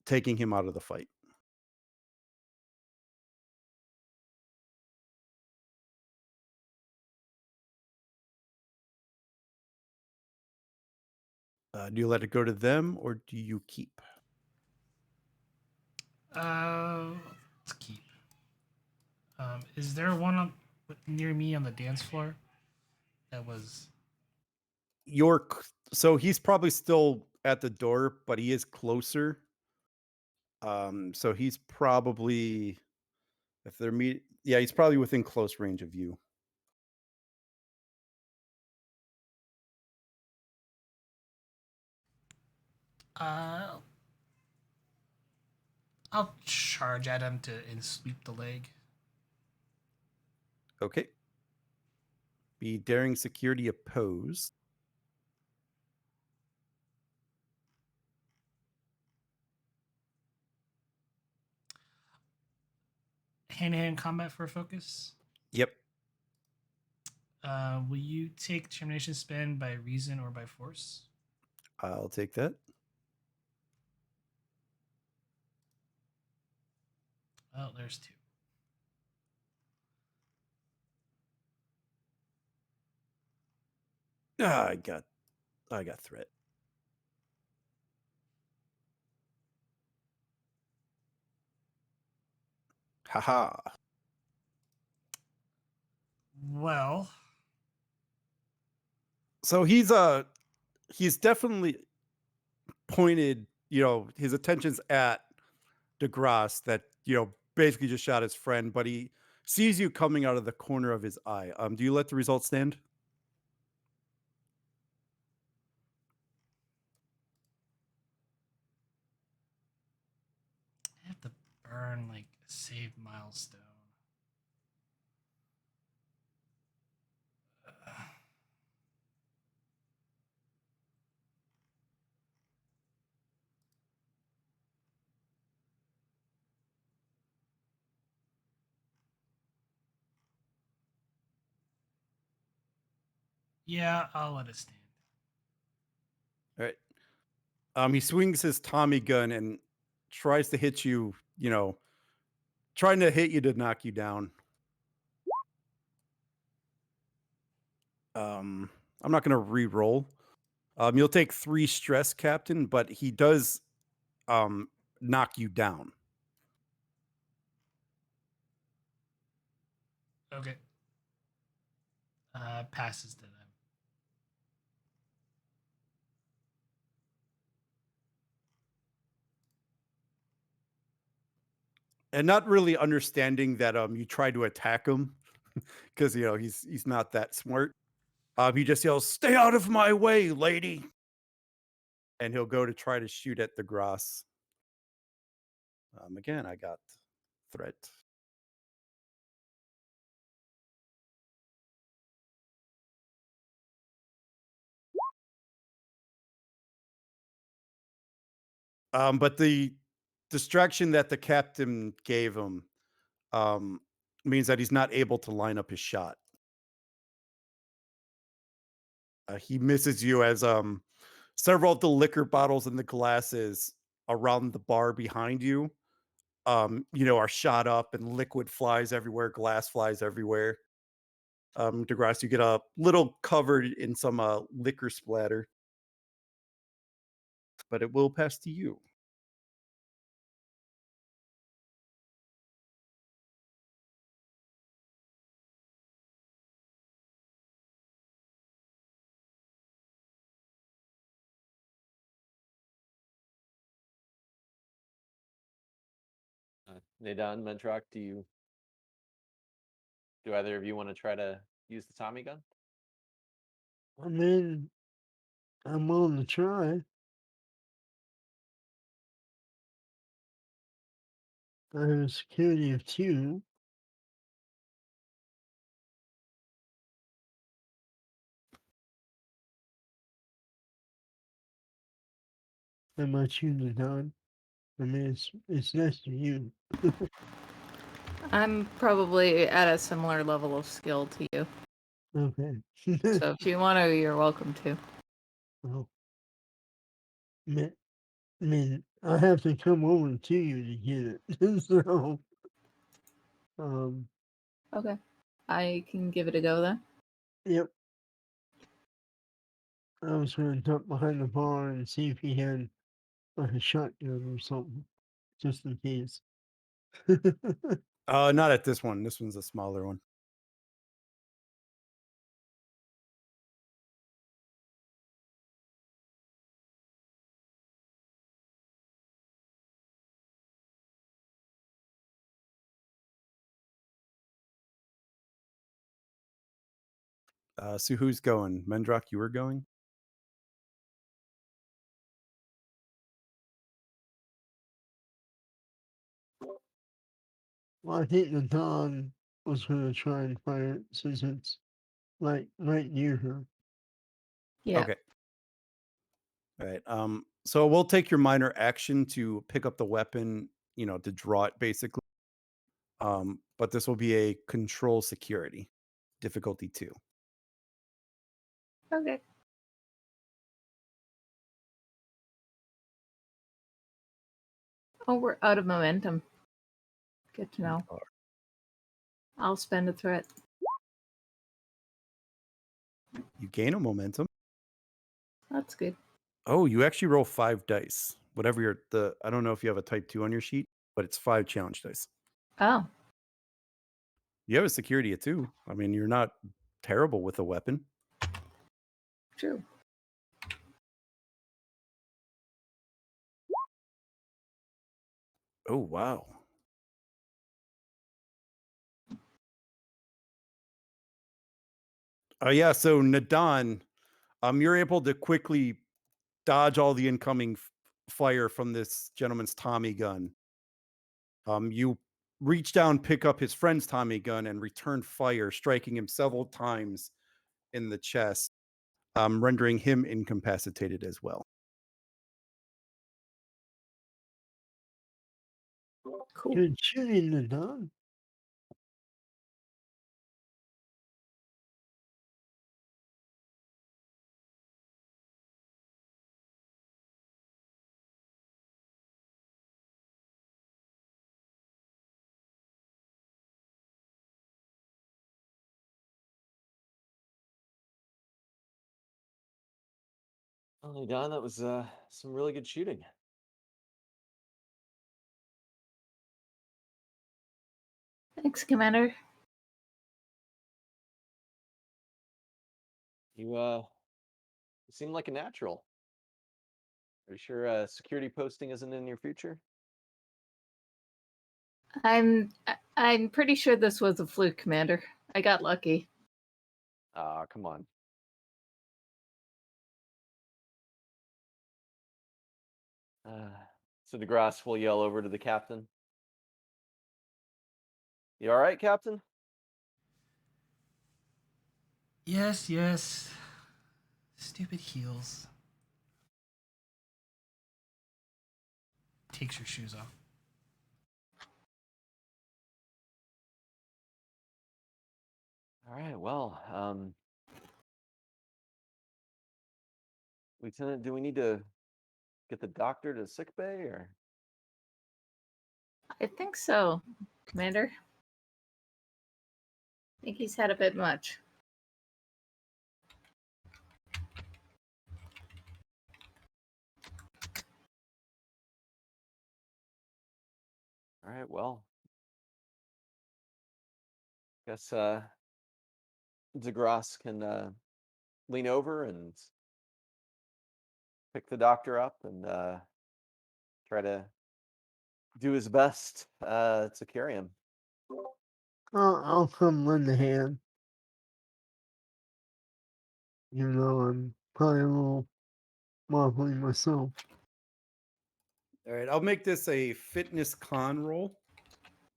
taking him out of the fight. Do you let it go to them or do you keep? Let's keep. Is there one near me on the dance floor that was? So he's probably still at the door, but he is closer. So he's probably if they're yeah, he's probably within close range of you. Uh, I'll charge at him and sweep the leg. Okay. Be daring security opposed. Hand-to-hand combat for a focus. Yep. Will you take determination spend by reason or by force? I'll take that. Oh, there's two. I got threat. Haha. Well, So he's definitely pointed, his attention's at Degras that, basically just shot his friend, but he sees you coming out of the corner of his eye. Do you let the result stand? I have to burn like a save milestone. Yeah, I'll let it stand. All right. He swings his Tommy gun and tries to hit you, trying to hit you to knock you down. I'm not gonna re-roll. You'll take 3 stress, Captain, but he does knock you down. Okay. Passes to them. And not really understanding that you tried to attack him because he's not that smart. He just yells, "Stay out of my way, lady!" And he'll go to try to shoot at the grass. Again, I got threat. But the distraction that the captain gave him um, means that he's not able to line up his shot. He misses you as several of the liquor bottles and the glasses around the bar behind you, are shot up and liquid flies everywhere, glass flies everywhere. Degrasse, you get a little covered in some liquor splatter, but it will pass to you. Nadon, Mentrock, do either of you want to try to use the Tommy gun? I mean, I'm willing to try. I have a security of 2. How about you, Nadon? I mean, it's nice to you. I'm probably at a similar level of skill to you. Okay. So if you want to, you're welcome to. Well, I mean, I have to come over to you to get it. So, um, Okay. I can give it a go then. yep. I was going to duck behind the bar and see if he had like a shotgun or something, just in case. Not at this one. This one's a smaller one. So who's going? Mendrock, you were going? Well, I think the dog was gonna try and fire it since it's right near her. Yeah. Okay. All right. So we'll take your minor action to pick up the weapon, to draw it basically. But this will be a control security, difficulty 2. Okay. Oh, we're out of momentum. Good to know. I'll spend a threat. You gain a momentum. That's good. Oh, you actually roll 5 dice. Whatever I don't know if you have a type 2 on your sheet, but it's 5 challenge dice. Oh, You have a security of 2. I mean, you're not terrible with a weapon. true. Oh, wow. Yeah, so Nadan, you're able to quickly dodge all the incoming fire from this gentleman's Tommy gun. You reach down, pick up his friend's Tommy gun, and return fire, striking him several times in the chest, rendering him incapacitated as well. Cool. Good shooting, the dog. Oh, Don, that was some really good shooting. Thanks, Commander. You seem like a natural. Are you sure security posting isn't in your future? I'm pretty sure this was a fluke, Commander. I got lucky. Ah, come on. So Degras will yell over to the captain. You all right, Captain? Yes, yes. Stupid heels. Takes your shoes off. All right. Well, Lieutenant, do we need to get the doctor to sick bay or? I think so, Commander. I think he's had a bit much. All right. Well, guess Degras can lean over and pick the doctor up and try to do his best to carry him. I'll come lend a hand. I'm probably a little wobbly myself. All right, I'll make this a fitness con roll.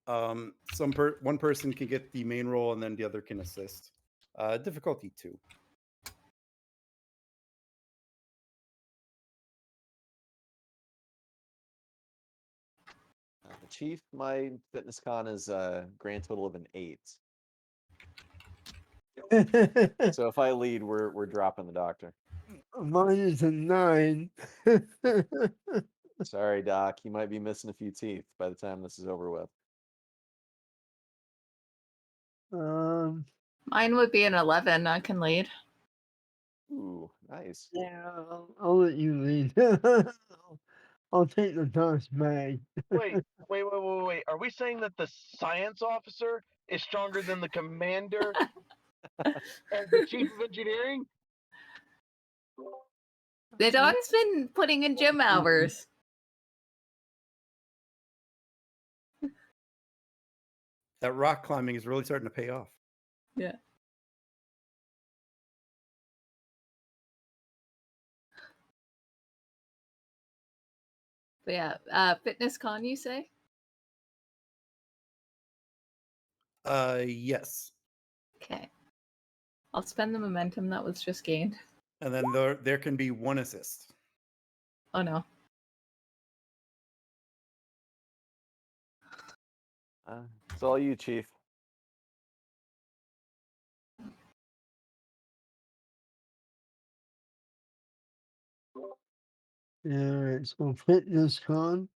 One person can get the main roll, and then the other can assist. Difficulty 2. The chief, my fitness con is a grand total of an 8. So if I lead, we're dropping the doctor. Mine is a 9. Sorry, Doc. You might be missing a few teeth by the time this is over with. um, Mine would be an 11. I can lead. Ooh, nice. yeah, I'll let you lead. I'll take the dust bag. Wait. Are we saying that the science officer is stronger than the commander and the chief of engineering? The dog's been putting in gym hours. That rock climbing is really starting to pay off. Yeah. But yeah, fitness con, you say? Yes. Okay. I'll spend the momentum that was just gained. And then there can be 1 assist. Oh no. It's all you, Chief. Alright, so fitness con.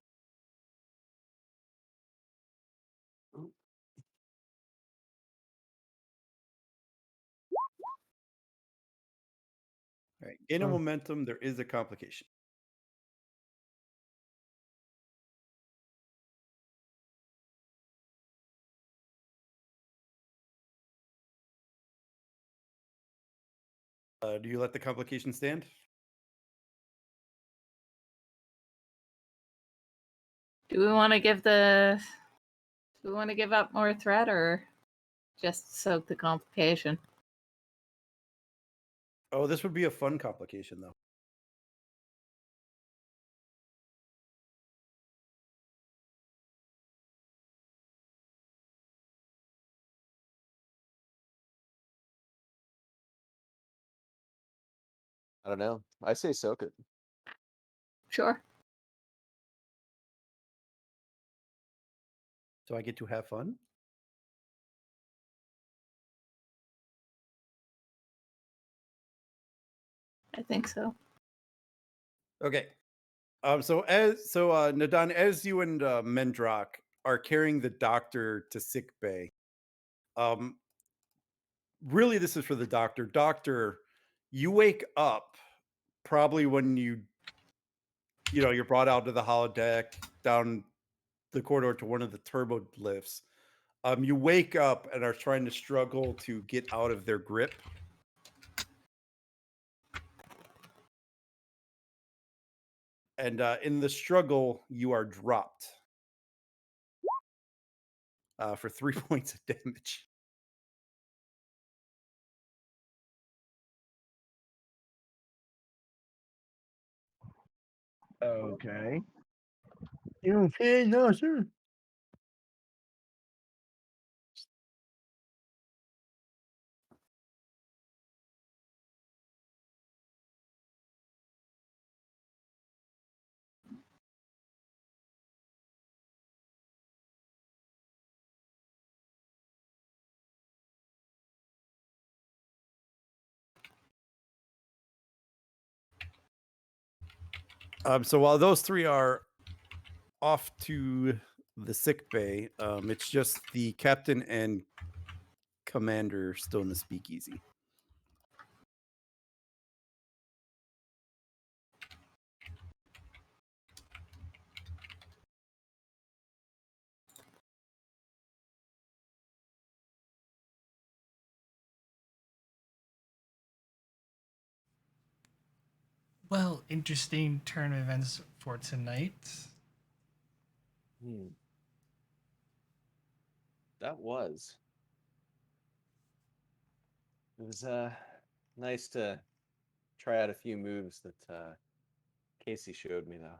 All right. Gain of Oh. momentum, there is a complication. Do you let the complication stand? Do we want to give the? Do we want to give up more threat or just soak the complication? Oh, this would be a fun complication, though. I don't know. I say soak it. Sure. So I get to have fun? I think so. Okay. Nadan, as you and Mendrock are carrying the doctor to sick bay, really this is for the doctor. Doctor, you wake up probably when you're brought out to the holodeck down the corridor to one of the turbo lifts. You wake up and are trying to struggle to get out of their grip. And in the struggle, you are dropped for 3 points of damage. Okay. You okay, doctor? So while those 3 are off to the sick bay, it's just the captain and commander still in the speakeasy. Well, interesting turn of events for tonight. That was. It was nice to try out a few moves that Casey showed me, though.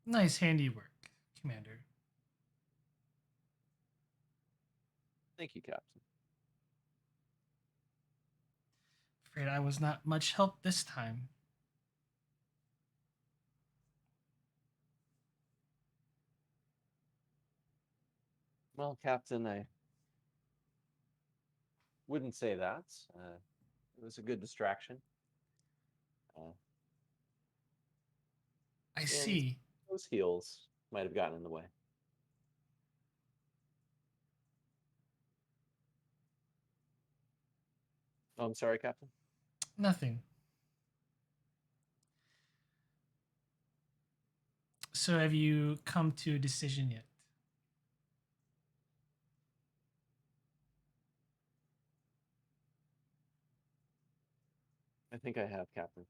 Nice handiwork, Commander. Thank you, Captain. Afraid I was not much help this time. Well, Captain, I wouldn't say that. It was a good distraction. I And see. those heels might have gotten in the way. Oh, I'm sorry, Captain. Nothing. So have you come to a decision yet? I think I have, Captain.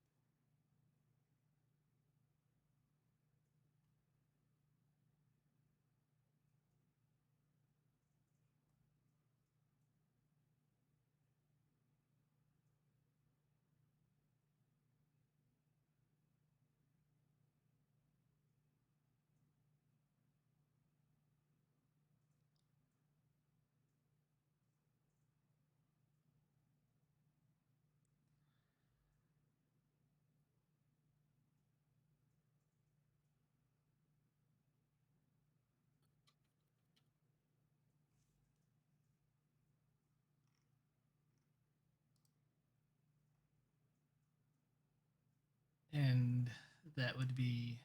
And that would be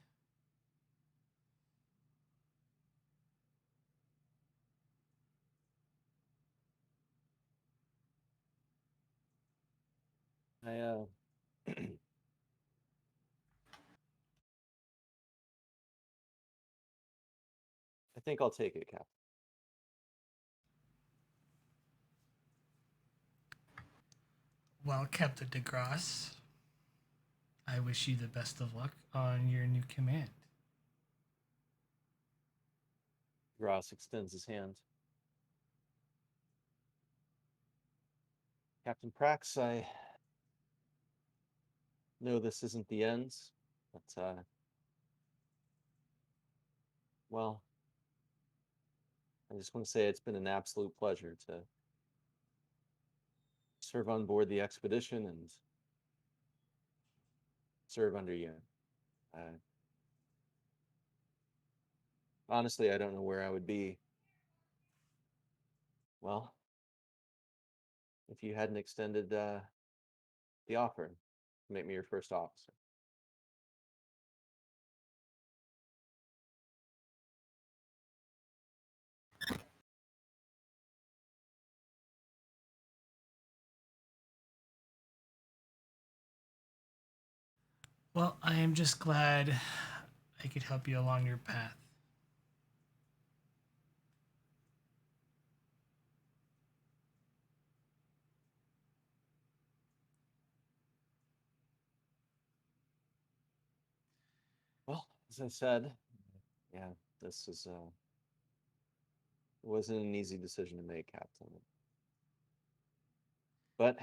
I I think I'll take it, Captain. well, Captain Degras. I wish you the best of luck on your new command. Gross extends his hand. Captain Prax, I know this isn't the end, but well, I just want to say it's been an absolute pleasure to serve on board the expedition and serve under you. Honestly, I don't know where I would be. Well, if you hadn't extended the offer to make me your first officer. Well, I am just glad I could help you along your path. Well, as I said, yeah, this is it wasn't an easy decision to make, Captain. But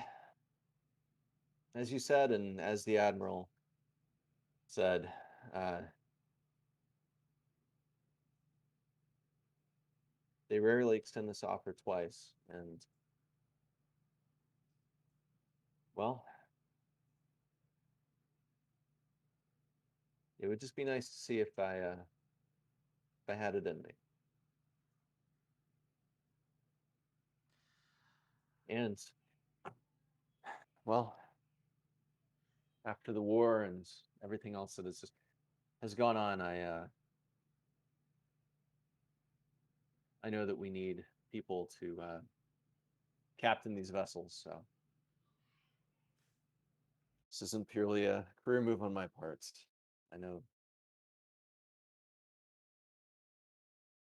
as you said, and as the Admiral said, they rarely extend this offer twice, and well, it would just be nice to see if I had it in me. And well, after the war and everything else that has gone on, I know that we need people to captain these vessels. So this isn't purely a career move on my part. I know.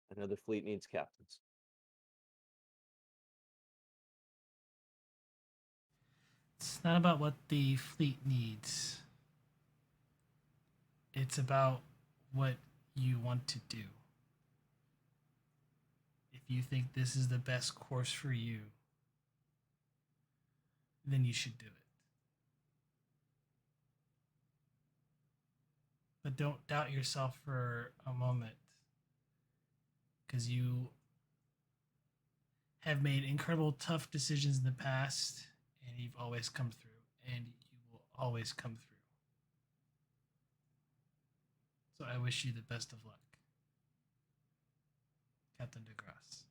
I know the fleet needs captains. It's not about what the fleet needs. It's about what you want to do. If you think this is the best course for you, then you should do it. But don't doubt yourself for a moment, because you have made incredible tough decisions in the past, and you've always come through, and you will always come through. So I wish you the best of luck, Captain Degras.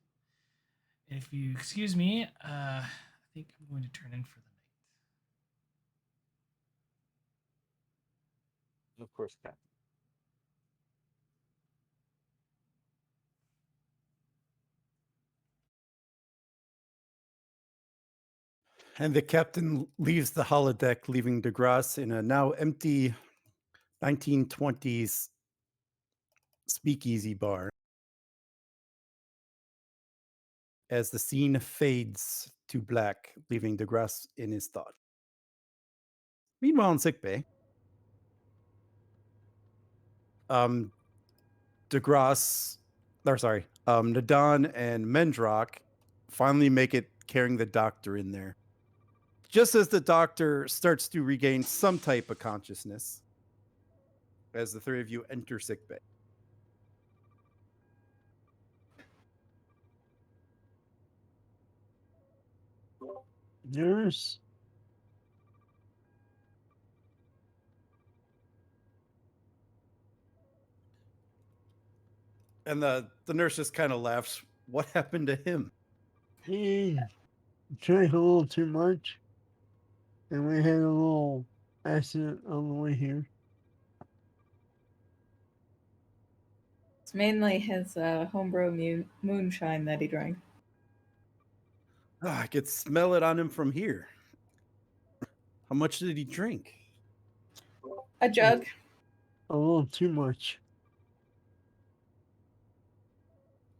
And if you excuse me, I think I'm going to turn in for the night. Of course, captain. And the captain leaves the holodeck, leaving Degras in a now empty 1920s speakeasy bar. As the scene fades to black, leaving Degras in his thought. Meanwhile, in sickbay, um, Degras, or sorry, Nadon and Mendrock finally make it carrying the doctor in there. Just as the doctor starts to regain some type of consciousness, as the three of you enter sickbay. Nurse? And the nurse just kind of laughs. What happened to him? He drank a little too much, and we had a little accident on the way here. It's mainly his homebrew moonshine that he drank. I could smell it on him from here. How much did he drink? A jug. A little too much.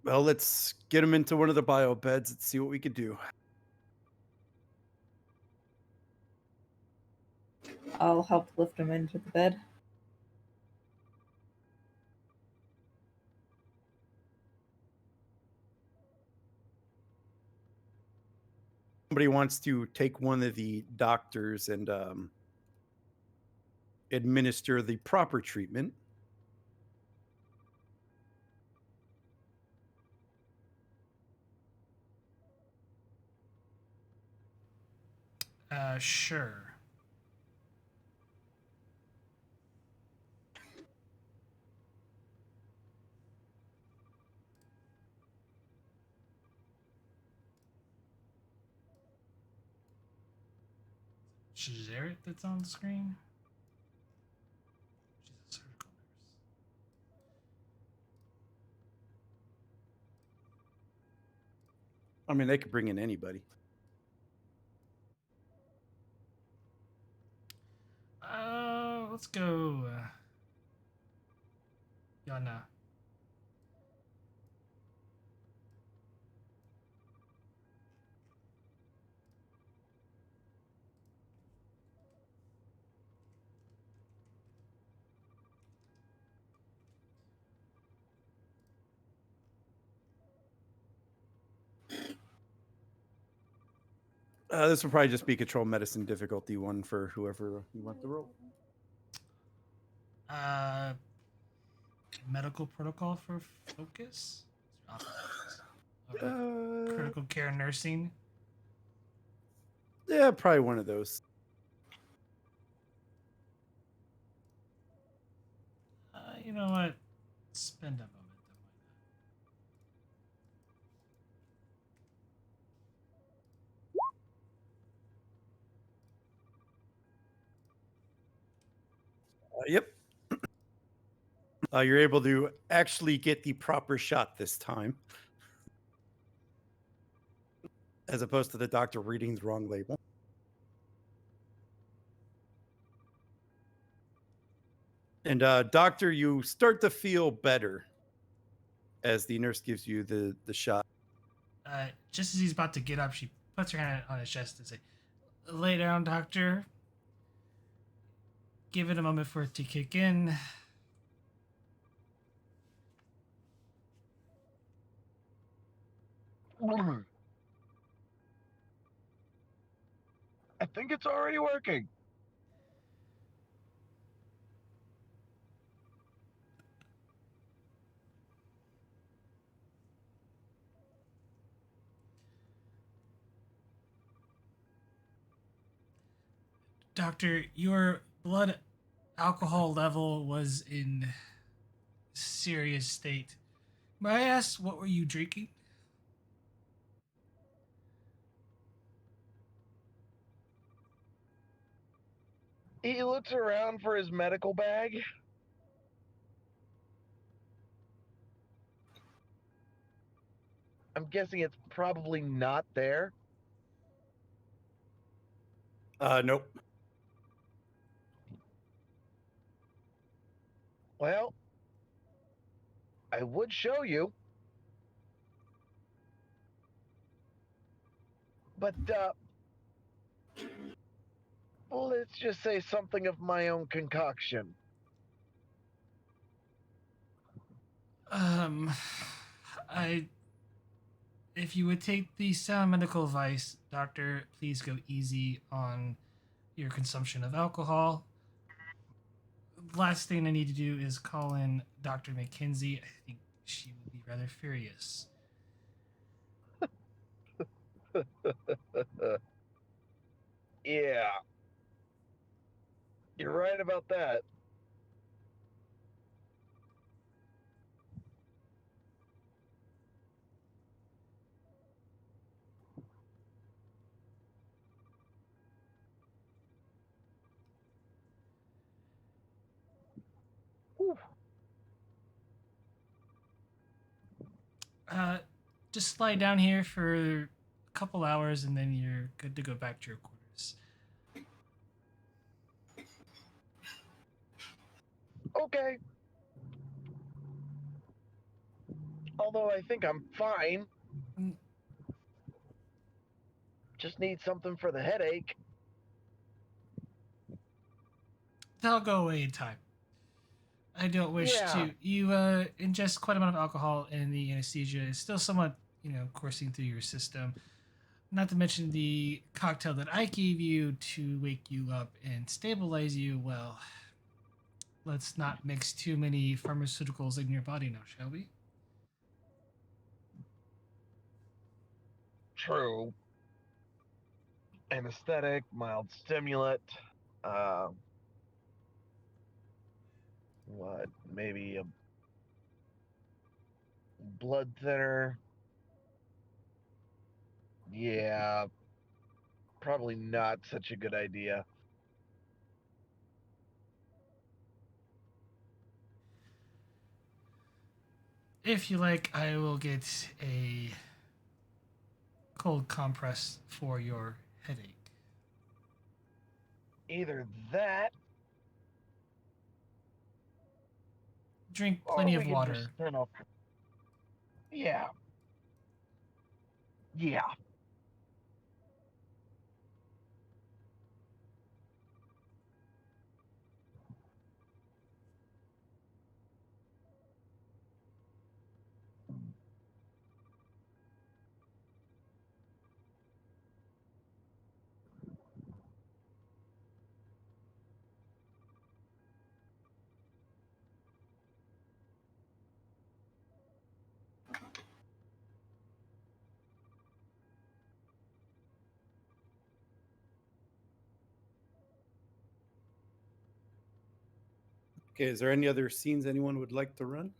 Well, let's get him into one of the bio beds and see what we could do. I'll help lift him into the bed. Somebody wants to take one of the doctors and administer the proper treatment. Sure. Jared that's on the screen? She's a surgical nurse. I mean, they could bring in anybody. Let's go. Yana. This will probably just be control medicine difficulty one for whoever you want to roll. Medical protocol for focus? Critical care nursing? Yeah, probably one of those. You know what? Spend a moment. Yep. You're able to actually get the proper shot this time, as opposed to the doctor reading the wrong label. And doctor, you start to feel better as the nurse gives you the shot. Just as he's about to get up, she puts her hand on his chest and says, "Lay down, doctor. Give it a moment for it to kick in." I think it's already working. Doctor, your blood alcohol level was in serious state. May I ask, what were you drinking? He looks around for his medical bag. I'm guessing it's probably not there. Nope. Well, I would show you. But, let's just say something of my own concoction. If you would take the sound medical advice, doctor, please go easy on your consumption of alcohol. Last thing I need to do is call in Dr. McKenzie. I think she would be rather furious. Yeah. You're right about that. Whew. Just lie down here for a couple hours and then you're good to go back to your quarters. Okay. Although I think I'm fine. Mm. Just need something for the headache. That'll go away in time. I don't wish to. You ingest quite a amount of alcohol, and the anesthesia is still somewhat, coursing through your system. Not to mention the cocktail that I gave you to wake you up and stabilize you. Well, let's not mix too many pharmaceuticals in your body now, shall we? True. Anesthetic, mild stimulant. What? Maybe a blood thinner. Yeah, probably not such a good idea. If you like, I will get a cold compress for your headache. Either that, Drink or plenty we of can just water. turn off. Yeah. Yeah. Okay, is there any other scenes anyone would like to run?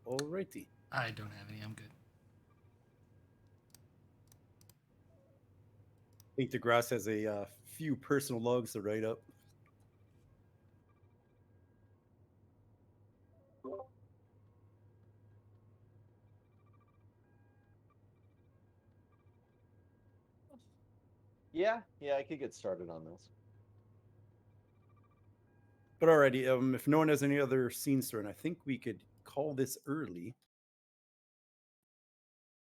Alrighty. I don't have any. I'm good. I think Degras has a few personal logs to write up. Yeah, I could get started on this. But alrighty, if no one has any other scenes to run, I think we could call this early.